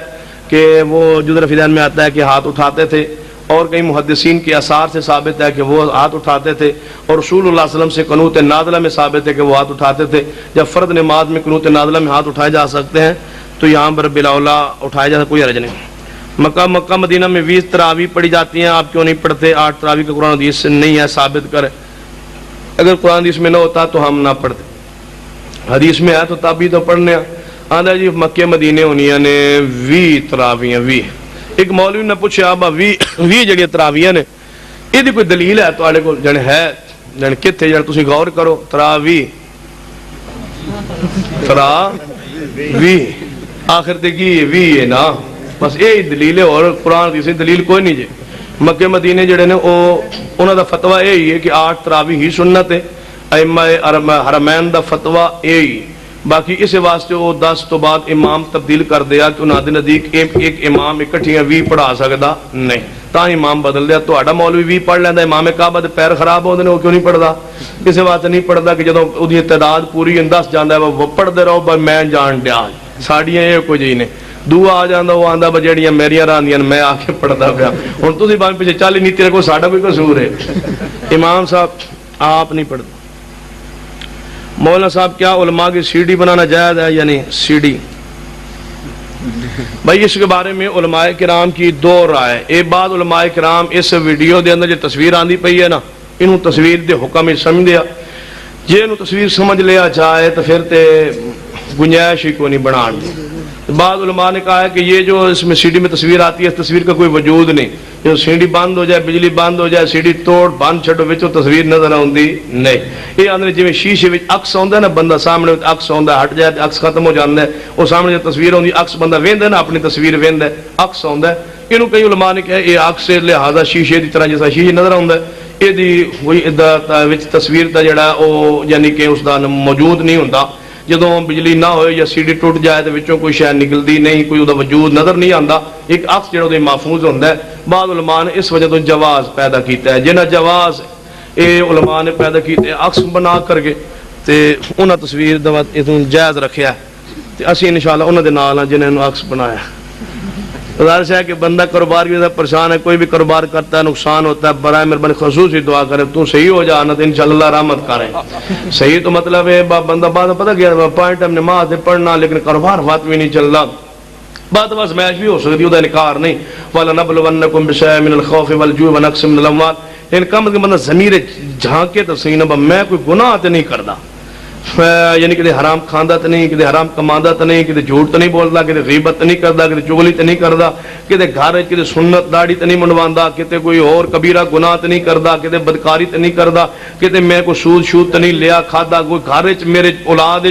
کہ وہ جدر فیدان میں آتا ہے کہ ہاتھ اٹھاتے تھے، اور کئی محدثین کے آثار سے ثابت ہے کہ وہ ہاتھ اٹھاتے تھے، اور رسول اللہ صلی اللہ علیہ وسلم سے قنوت نازلہ میں ثابت ہے کہ وہ ہاتھ اٹھاتے تھے۔ جب فرد نماز میں قنوت نازلہ میں ہاتھ اٹھائے جا سکتے ہیں تو یہاں پر بلا اولا اٹھائے جا سکتے، کوئی حرج نہیں۔ مکہ مدینہ میں 20 تراویح پڑھی جاتی ہیں، آپ کیوں نہیں پڑھتے؟ 8 تراویح کا قرآن حدیث سے نہیں ہے، ثابت کرے۔ اگر قرآن حدیث میں نہ ہوتا تو ہم نہ پڑھتے، حدیث میں ہے تو تب بھی تو پڑھنے آدھا جی مکے مدینے ہونی نے 20 تراویح 20۔ ایک مولوی نے پوچھا آبا 20 جگہ تراویح نے، یہ کوئی دلیل ہے تواڈے کول؟ جنے ہے، جنے کتے جڑ تسی غور کرو، تراویح آخر تے کی 20 ہے نا، بس یہی دلیل ہے، اور قرآن کی دلیل کوئی نہیں جی۔ مکے مدینے جڑے نے انہاں دا فتویٰ یہی ہے کہ 8 تراویح ہی سنت ہے، ائمہ حرمین دا فتویٰ یہی، باقی اس واسطے وہ 10 تو بعد امام تبدیل کر دیا کہ انہاں دے نزدیک ایک امام اکٹھیاں 20 پڑھا سکدا نہیں، تا امام بدل دیا۔ تہاڈا مولوی 20 پڑھ لیندا، امام کعبہ دے پیر خراب ہوندے نے، وہ کیوں نہیں پڑھدا؟ کسے واسطے نہیں پڑھدا کہ جدوں اودی تعداد پوری 10 جاندا ہے وہ پڑھدے رہو، بھائی میں جان دیا ساڈیاں یہ کوئی جی نے۔ دعا آ جاندا وہ آندا بھائی جڑیاں میریاں راندیاں میں آ کے پڑھدا پیا، ہن تسی باویں پیچھے چل ہی نہیں تیرے کو، ساڈا کوئی قصور ہے؟ امام صاحب آپ نہیں پڑھتے۔ مولانا صاحب کیا علماء کی سی ڈی بنانا جائز ہے یا نہیں؟ سی ڈی بھائی اس کے بارے میں علماء کرام کی 2 رائے۔ ایک بات علماء کرام اس ویڈیو دے اندر جو تصویر آندی پئی ہے نا، انہوں تصویر دے حکم سمجھ دیا، جے انہوں تصویر سمجھ لیا جائے تو پھر تے گنجائش ہی کو نہیں بنان دی۔ بعض علماء نے کہا ہے کہ یہ جو اس میں سی ڈی میں تصویر آتی ہے، اس تصویر کا کوئی وجود نہیں، جو سی ڈی بند ہو جائے، بجلی بند ہو جائے، سی ڈی توڑ بند چھڈو وچوں تصویر نظر آندی نہیں۔ یہ آندے جویں شیشے وچ عکس ہوندا ہے نا، بندہ سامنے عکس ہوندا ہے، ہٹ جائے تے عکس ختم ہو جاندا ہے، وہ سامنے جو تصویر ہوندی عکس بندہ ویندا ہے نا، اپنی تصویر ویندا ہے، عکس ہوندا ہے۔ اینوں کئی علماء نے کہا یہ عکس سے لہذا شیشے دی طرح جیسا شیشے نظر آوندا ہے، یہ وچ تصویر دا جڑا او یعنی کہ اس دا موجود نہیں ہوندا، جدوں بجلی نہ ہوئے یا سی ڈی ٹوٹ جائے تو وچوں کوئی شے نکلدی نہیں، کوئی وہ وجود نظر نہیں آتا، ایک عکس جڑا وہ محفوظ ہوتا ہے۔ بعض علماء نے اس وجہ تو جواز پیدا کیتا ہے، جنہیں جواز اے علماء نے پیدا کیتے عکس بنا کر کے تے انہاں تصویر دا جائز رکھیا تے اسی انشاءاللہ انہاں دے نال جنہاں نو عکس بنایا۔ گزارش ہے کہ بندہ کاروبار کی وجہ سے پریشان ہے، کوئی بھی کاروبار کرتا ہے نقصان ہوتا ہے، برائے مہربانی خصوصی دعا کرے تو صحیح ہو جانا تو انشاءاللہ اللہ رحمت کرے۔ صحیح تو مطلب ہے بندہ بعد پتہ کیا پوائنٹ ہم نماز پڑھنا لیکن کاروبار بات بھی نہیں چل رہا، بات بس میچ بھی ہو سکتی، وہ انکار نہیں۔ وَلَنَبْلُوَنَّكُمْ بِشَيْءٍ مِّنَ الْخَوْفِ وَالْجُوعِ وَنَقْصٍ مِّنَ الْأَمْوَالِ، لیکن کم از کم بندہ ضمیر جھانکے تو صحیح نہ میں کوئی گناہ تو نہیں کرتا، یعنی کہ حرام کھاندہ تو نہیں، کہ حرام کماندہ تو نہیں، کہ جھوٹ تو نہیں بولتا، کہ غیبت تو نہیں کرتا، کہ چغلی تو نہیں کرتا، کہ گھر کہ سنت داڑھی تو نہیں منڈواندا، کہ کوئی اور کبیرہ گناہ تو نہیں کرتا، کہ بدکاری تو نہیں کرتا، کہ میں کوئی سود شود تو نہیں لیا کھادا، کوئی گھر میرے اولاد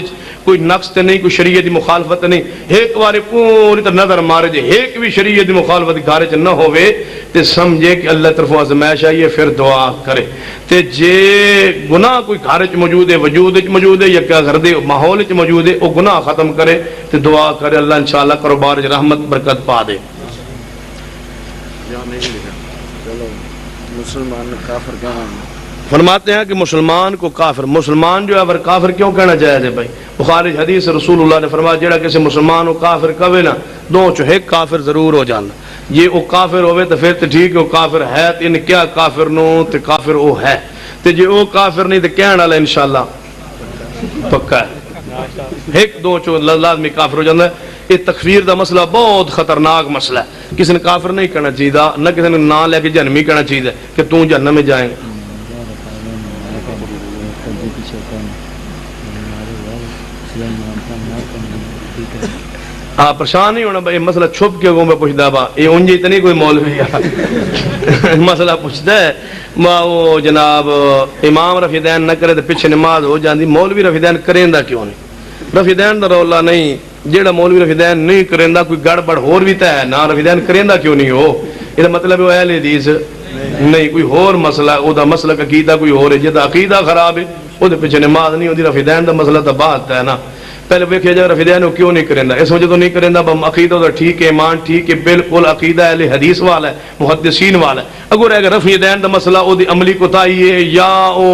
کوئی نقص تو نہیں، کوئی شریعت دی مخالفت نہیں۔ ایک بار پوری طرح نظر مارے جے ایک بھی شریعت دی مخالفت گھر نہ ہوئے تے سمجھے کہ اللہ طرف آزمائش آئی ہے، پھر دعا کرے۔ تے جے گناہ کوئی گھر موجود ہے، وجود موجود ہے، یا کیا گھر دے ماحول موجود ہے، وہ گناہ ختم کرے تے دعا کرے، اللہ انشاءاللہ کاروبار رحمت برکت پا دے۔ مسلمان کافر کہنا فرماتے ہیں کہ مسلمان کو کافر، مسلمان جو ہے اگر کافر کیوں کہنا جائز ہے بھائی؟ بخاری حدیث رسول اللہ نے فرمایا جڑا کسی مسلمان کو کافر کہے نا دو چو ایک کافر ضرور ہو جانا، یہ وہ کافر ہوئے تو پھر تو ٹھیک ہے، وہ کافر ہے تو ان کیا کافر نو تو کافر وہ ہے، تو جی وہ کافر نہیں تو کہنا والا انشاءاللہ پکا ہے، ایک دو چو لازمی کافر ہو جاتا ہے۔ یہ تکفیر دا مسئلہ بہت خطرناک مسئلہ ہے، کسی نے کافر نہیں کہنا چاہیے، نہ کسی نے نام لے کے جہنمی کہنا چاہیے کہ تو جہنم میں جائیں۔ ہاں پریشان نہیں ہونا بھائی، مسئلہ چھپ کے میں پوچھتا با یہ انجی اتنی کوئی مولوی ہے مسئلہ پوچھتا ہے وہ جناب امام رفع دین نہ کرے تو پیچھے نماز ہو جاندی، مولوی رفع دین کریں دا کیوں نہیں؟ رفع دین دا رولا نہیں، جیڑا مولوی رفع دین نہیں کریں دا کوئی گڑبڑ ہور بھی تا ہے نا، رفع دین کریں دا کیوں نہیں ہو؟ یہ مطلب ہے اہل حدیث نہیں، کوئی ہور مسئلہ او دا مسئلہ عقیدہ کوئی ہور ہے، جدا عقیدہ خراب ہے او دے پیچھے نماز نہیں ہوتی، رفع دین دا مسئلہ تا بات ہے نا۔ پہلے ویکھیا جائے رفع دین کیوں نہیں کریندا، اس وجہ تو نہیں کریندا عقیدہ تو ٹھیک ہے، ایمان ٹھیک ہے، بالکل عقیدہ اہل حدیث والا ہے، محدثین والا ہے۔ اگر رفع دین دا مسئلہ او دی عملی کوتاہی ہے یا او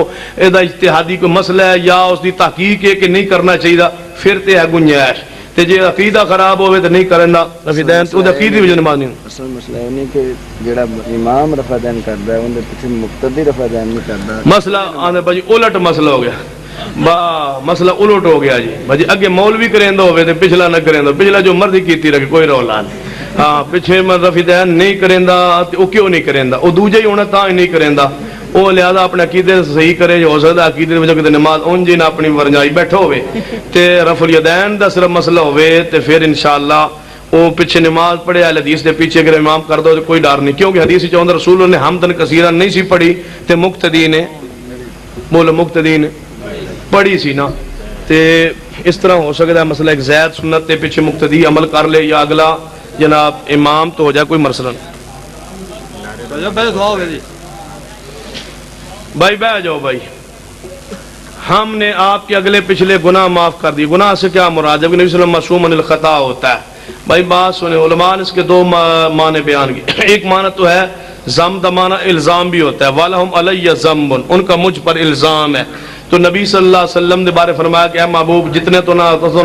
دا اجتہادی کوئی مسئلہ ہے یا اس دی تحقیق ہے کہ نہیں کرنا چاہیے، پھر تے ہے گنجائش، تے جے عقیدہ خراب ہوئے تو نہیں کریندا رفع دین، تو عقیدے وچ نماز نہیں۔ اصل مسئلہ یہ نہیں کہ جڑا امام رفع دین کردا ہے اون دے پیچھے مقتدی رفع دین نہیں کردا، مسئلہ آندے بھائی الٹ مسئلہ ہو گیا، مسئلہ الٹ ہو گیا جی بھائی، اگے مولوی کریندا ہوئے تے پچھلا نہ کریندا، پچھلا جو مرضی کیتی رکھے کوئی رولا نہیں، ہاں پیچھے رفع دین نہیں کریندا تے او کیوں نہیں کریندا، او دوجا ہی ہونا تاں ہی نہیں کریندا، او لہذا اپنے عقیدے صحیح کرے، جو ہو سکتا عقیدے وچ کتے نماز اون جی نہ اپنی ورجائی بیٹھا ہوئے تے رفع الیدین دا صرف مسئلہ ہوئے تے پھر انشاءاللہ وہ پیچھے نماز پڑھے اہل حدیث دے پیچھے اگر امام کر دو تو کوئی ڈر نہیں، کیونکہ حدیث چاہتا رسول نے حمدن کثیرا نہیں سی پڑھی تے مقتدی نے بولو مقتدی نے پڑھی سی نا، تے اس طرح ہو سکتا ہے مسئلہ ایک زید سنت تے پیچھے مقتدی عمل کر لے یا اگلا جناب امام تو ہو جائے کوئی مسئلہ نہیں۔ بھائی بہ جاؤ بھائی، ہم نے آپ کے اگلے پچھلے گناہ معاف کر دی، گناہ سے کیا مراد؟ جب نبی صلی اللہ علیہ وسلم معصوم عن الخطا ہوتا ہے بھائی، بات سنے علماء نے اس کے دو معنی بیان کیے، ایک معنی تو ہے ذم دا معنی الزام بھی ہوتا ہے، وَلَهُمْ عَلَيَّ ذَنْبٌ، ان کا مجھ پر الزام ہے، تو نبی صلی اللہ علیہ وسلم نے بارے فرمایا کہ اے محبوب جتنے تو نہ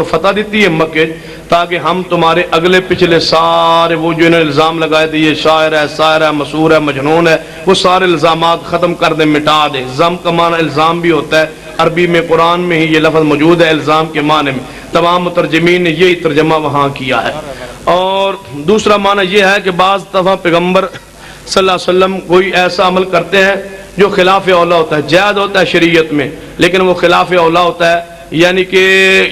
فتح دیتی ہے مکہ تاکہ ہم تمہارے اگلے پچھلے سارے وہ جو انہیں الزام لگائے تھے یہ شاعر ہے، سائر ہے، مسحور ہے، مجنون ہے، وہ سارے الزامات ختم کر دیں، مٹا دیں۔ ذم کا معنی الزام بھی ہوتا ہے، عربی میں قرآن میں ہی یہ لفظ موجود ہے الزام کے معنی میں، تمام مترجمین نے یہی ترجمہ وہاں کیا ہے۔ اور دوسرا معنی یہ ہے کہ بعض دفعہ پیغمبر صلی اللہ علیہ وسلم کوئی ایسا عمل کرتے ہیں جو خلاف اولا ہوتا ہے، جائز ہوتا ہے شریعت میں لیکن وہ خلاف اولا ہوتا ہے، یعنی کہ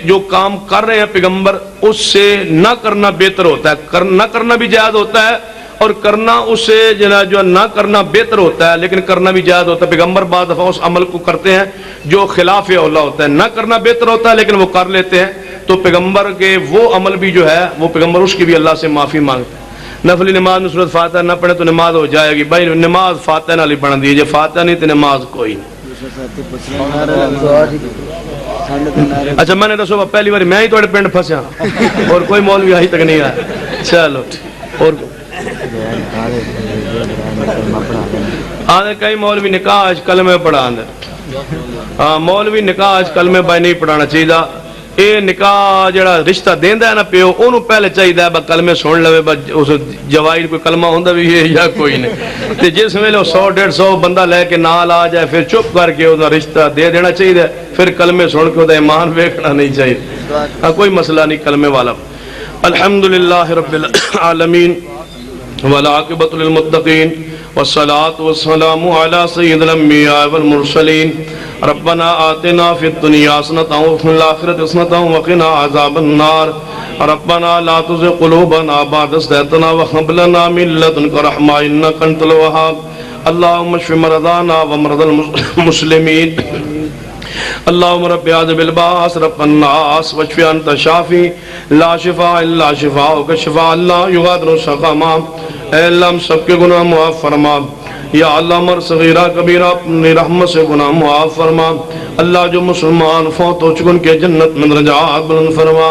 جو کام کر رہے ہیں پیغمبر اس سے نہ کرنا بہتر ہوتا ہے، نہ کرنا بھی جائز ہوتا ہے اور کرنا اس سے جو نہ کرنا بہتر ہوتا ہے لیکن کرنا بھی جائز ہوتا ہے۔ پیغمبر بعض دفعہ اس عمل کو کرتے ہیں جو خلاف اولا ہوتا ہے، نہ کرنا بہتر ہوتا ہے لیکن وہ کر لیتے ہیں، تو پیغمبر کے وہ عمل بھی جو ہے وہ پیغمبر اس کی بھی اللہ سے معافی مانگتا ہے۔ نفلی نماز میں سورۃ فاتحہ نہ پڑھے تو نماز ہو جائے گی، بھائی نماز فاتحہ نہ پڑھ دیجیے، فاتحہ نہیں تو نماز کوئی نہیں۔ سنڈ دے نعرے اچھا میں نے دسو پہلی بار میں ہی تھوڑے پنڈ پھسیا اور کوئی مولوی آج تک نہیں آیا. چلو اور آدھے کئی مولوی نکاح آج کلمے پڑھا دے. ہاں مولوی نکاح آج کلمے بائی نہیں پڑھانا چاہیے. اے نکاح جڑا رشتہ دیندا ہے نا پیو اونوں پہلے چاہیے با کلمے سن لوے با اس جوائر کوئی کلمہ ہوندا بھی ہے یا کوئی نہیں. تے جس ویلے 100-150 بندہ لے کے نال آ جائے پھر چپ کر کے او دا رشتہ دے دینا چاہیے. پھر کلمے سن کے او دا ایمان ویکھنا نہیں چاہیے. ہاں کوئی مسئلہ نہیں کلمے والا. الحمدللہ رب العالمین والعاقبۃ للمتقین والصلاة والسلام على سید الانبیاء والمرسلین. ربنا آتنا فی الدنیا حسنۃ وفی الآخرۃ حسنۃ وقنا عذاب النار. ربنا لا تزغ قلوبنا بعد إذ هديتنا وهب لنا من لدنك رحمة إنك أنت الوهاب. اللهم اشف مرضانا ومرضى المسلمين. اللهم رب عذب الباس رب الناس واشف أنت الشافي لا شفاء إلا شفاءك شفاء لا يغادر سقما. اے اللہ ہم سب کے گناہ معاف فرما. یا اللہ ہمارا صغیرہ کبیرہ اپنی رحمت سے گناہ معاف فرما. اللہ جو مسلمان فوت ہو چکے ان کے جنت میں درجات بلند فرما.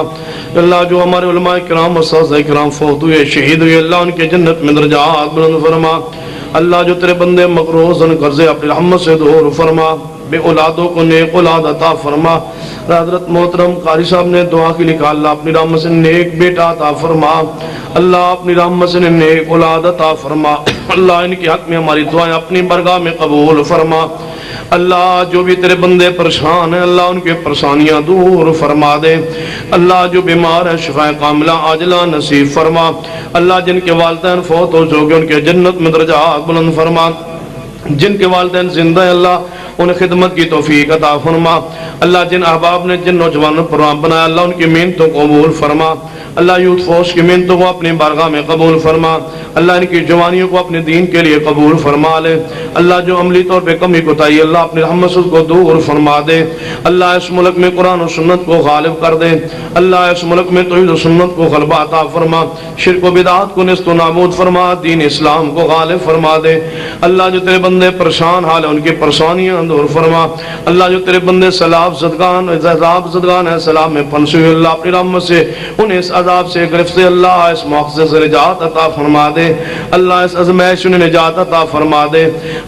اللہ جو ہمارے علماء کرام اساتذہ کرام فوت ہوئے شہید ہوئے اللہ ان کے جنت میں درجات بلند فرما. اللہ جو تیرے بندے مقروض ان قرضے اپنی رحمت سے دور فرما. بے اولادوں کو نیک اولاد عطا فرما. حضرت محترم قاری صاحب نے دعا کی لکھا اللہ اپنی رحمت سے نیک بیٹا عطا فرما. اللہ اپنی رحمت سے نیک اولاد عطا فرما. اللہ ان کے حق میں ہماری دعائیں اپنی برگاہ میں قبول فرما. اللہ جو بھی تیرے بندے پریشان ہیں اللہ ان کے پریشانیاں دور فرما دے. اللہ جو بیمار ہیں شفا کاملہ عاجلہ نصیب فرما. اللہ جن کے والدین فوت ہو چکے ان کے جنت میں درجات بلند فرما. جن کے والدین زندہ ہیں اللہ انہیں خدمت کی توفیق عطا فرما. اللہ جن احباب نے جن نوجوانوں پر بنایا اللہ ان کی محنتوں کو قبول فرما. اللہ یوتھ فورس کی محنتوں کو اپنی بارگاہ میں قبول فرما. اللہ ان کی جوانیوں کو اپنے دین کے لیے قبول فرما لے. اللہ جو عملی طور پہ کمی کوتاہی اللہ اپنی رحمت سے اس کو دور فرما دے. اللہ اس ملک میں قرآن و سنت کو غالب کر دے. اللہ اس ملک میں توحید و سنت کو غلبہ عطا فرما. شرک و بدعات کو نیست و نابود فرما. دین اسلام کو غالب فرما دے. اللہ جو تیرے بندے پریشان حال ہیں ان کی پریشانیاں دور فرما. اللہ جو تیرے بندے سلاب زدگان عذاب زدگان ہیں سلام میں پھنسے ہوئے اللہ اپنی رحمت سے انہیں اس عذاب سے گرفت سے اللہ اس مؤاخذے سے نجات عطا فرما دے. اللہ اس ازمائش انہیں نجات عطا فرما دے.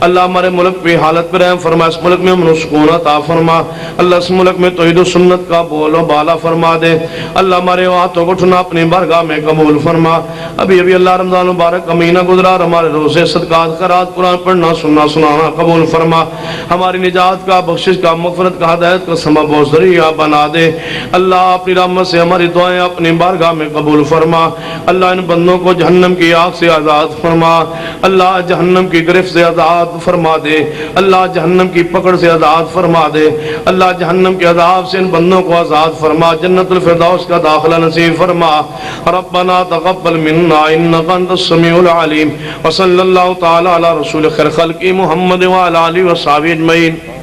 اللہ ہمارے ملک پہ حالت پر رحم فرما. اس ملک میں امن و سکون عطا فرما. اللہ اس ملک میں توحید و سنت کا بول و بالا فرما دے. اللہ ہمارے ہاتھوں کو اٹھنا اپنی بارگاہ میں قبول فرما. ابھی اللہ رمضان مبارک مہینہ گزرا ہمارے روزے صدقات خیرات قرآن پڑھنا سننا سنانا قبول فرما. ہماری نجات کا بخشش کا مغفرت کا ہدایت کا سبب و ذریعہ بنا دے. اللہ اپنی رحمت سے ہماری دعائیں اپنی بارگاہ میں قبول فرما. اللہ ان بندوں کو جہنم کی آگ سے آزاد فرما. اللہ جہنم کی گرفت سے آزاد فرما دے. اللہ جہنم کی پکڑ سے آزاد فرما دے. اللہ جہنم کے عذاب سے ان بندوں کو آزاد فرما. جنت الفردوس کا داخلہ نصیب فرما. ربنا تقبل منا انك انت السميع العليم وصلى الله تعالى على رسول خير خلق محمد وعلى اله وصحبه اجمعين.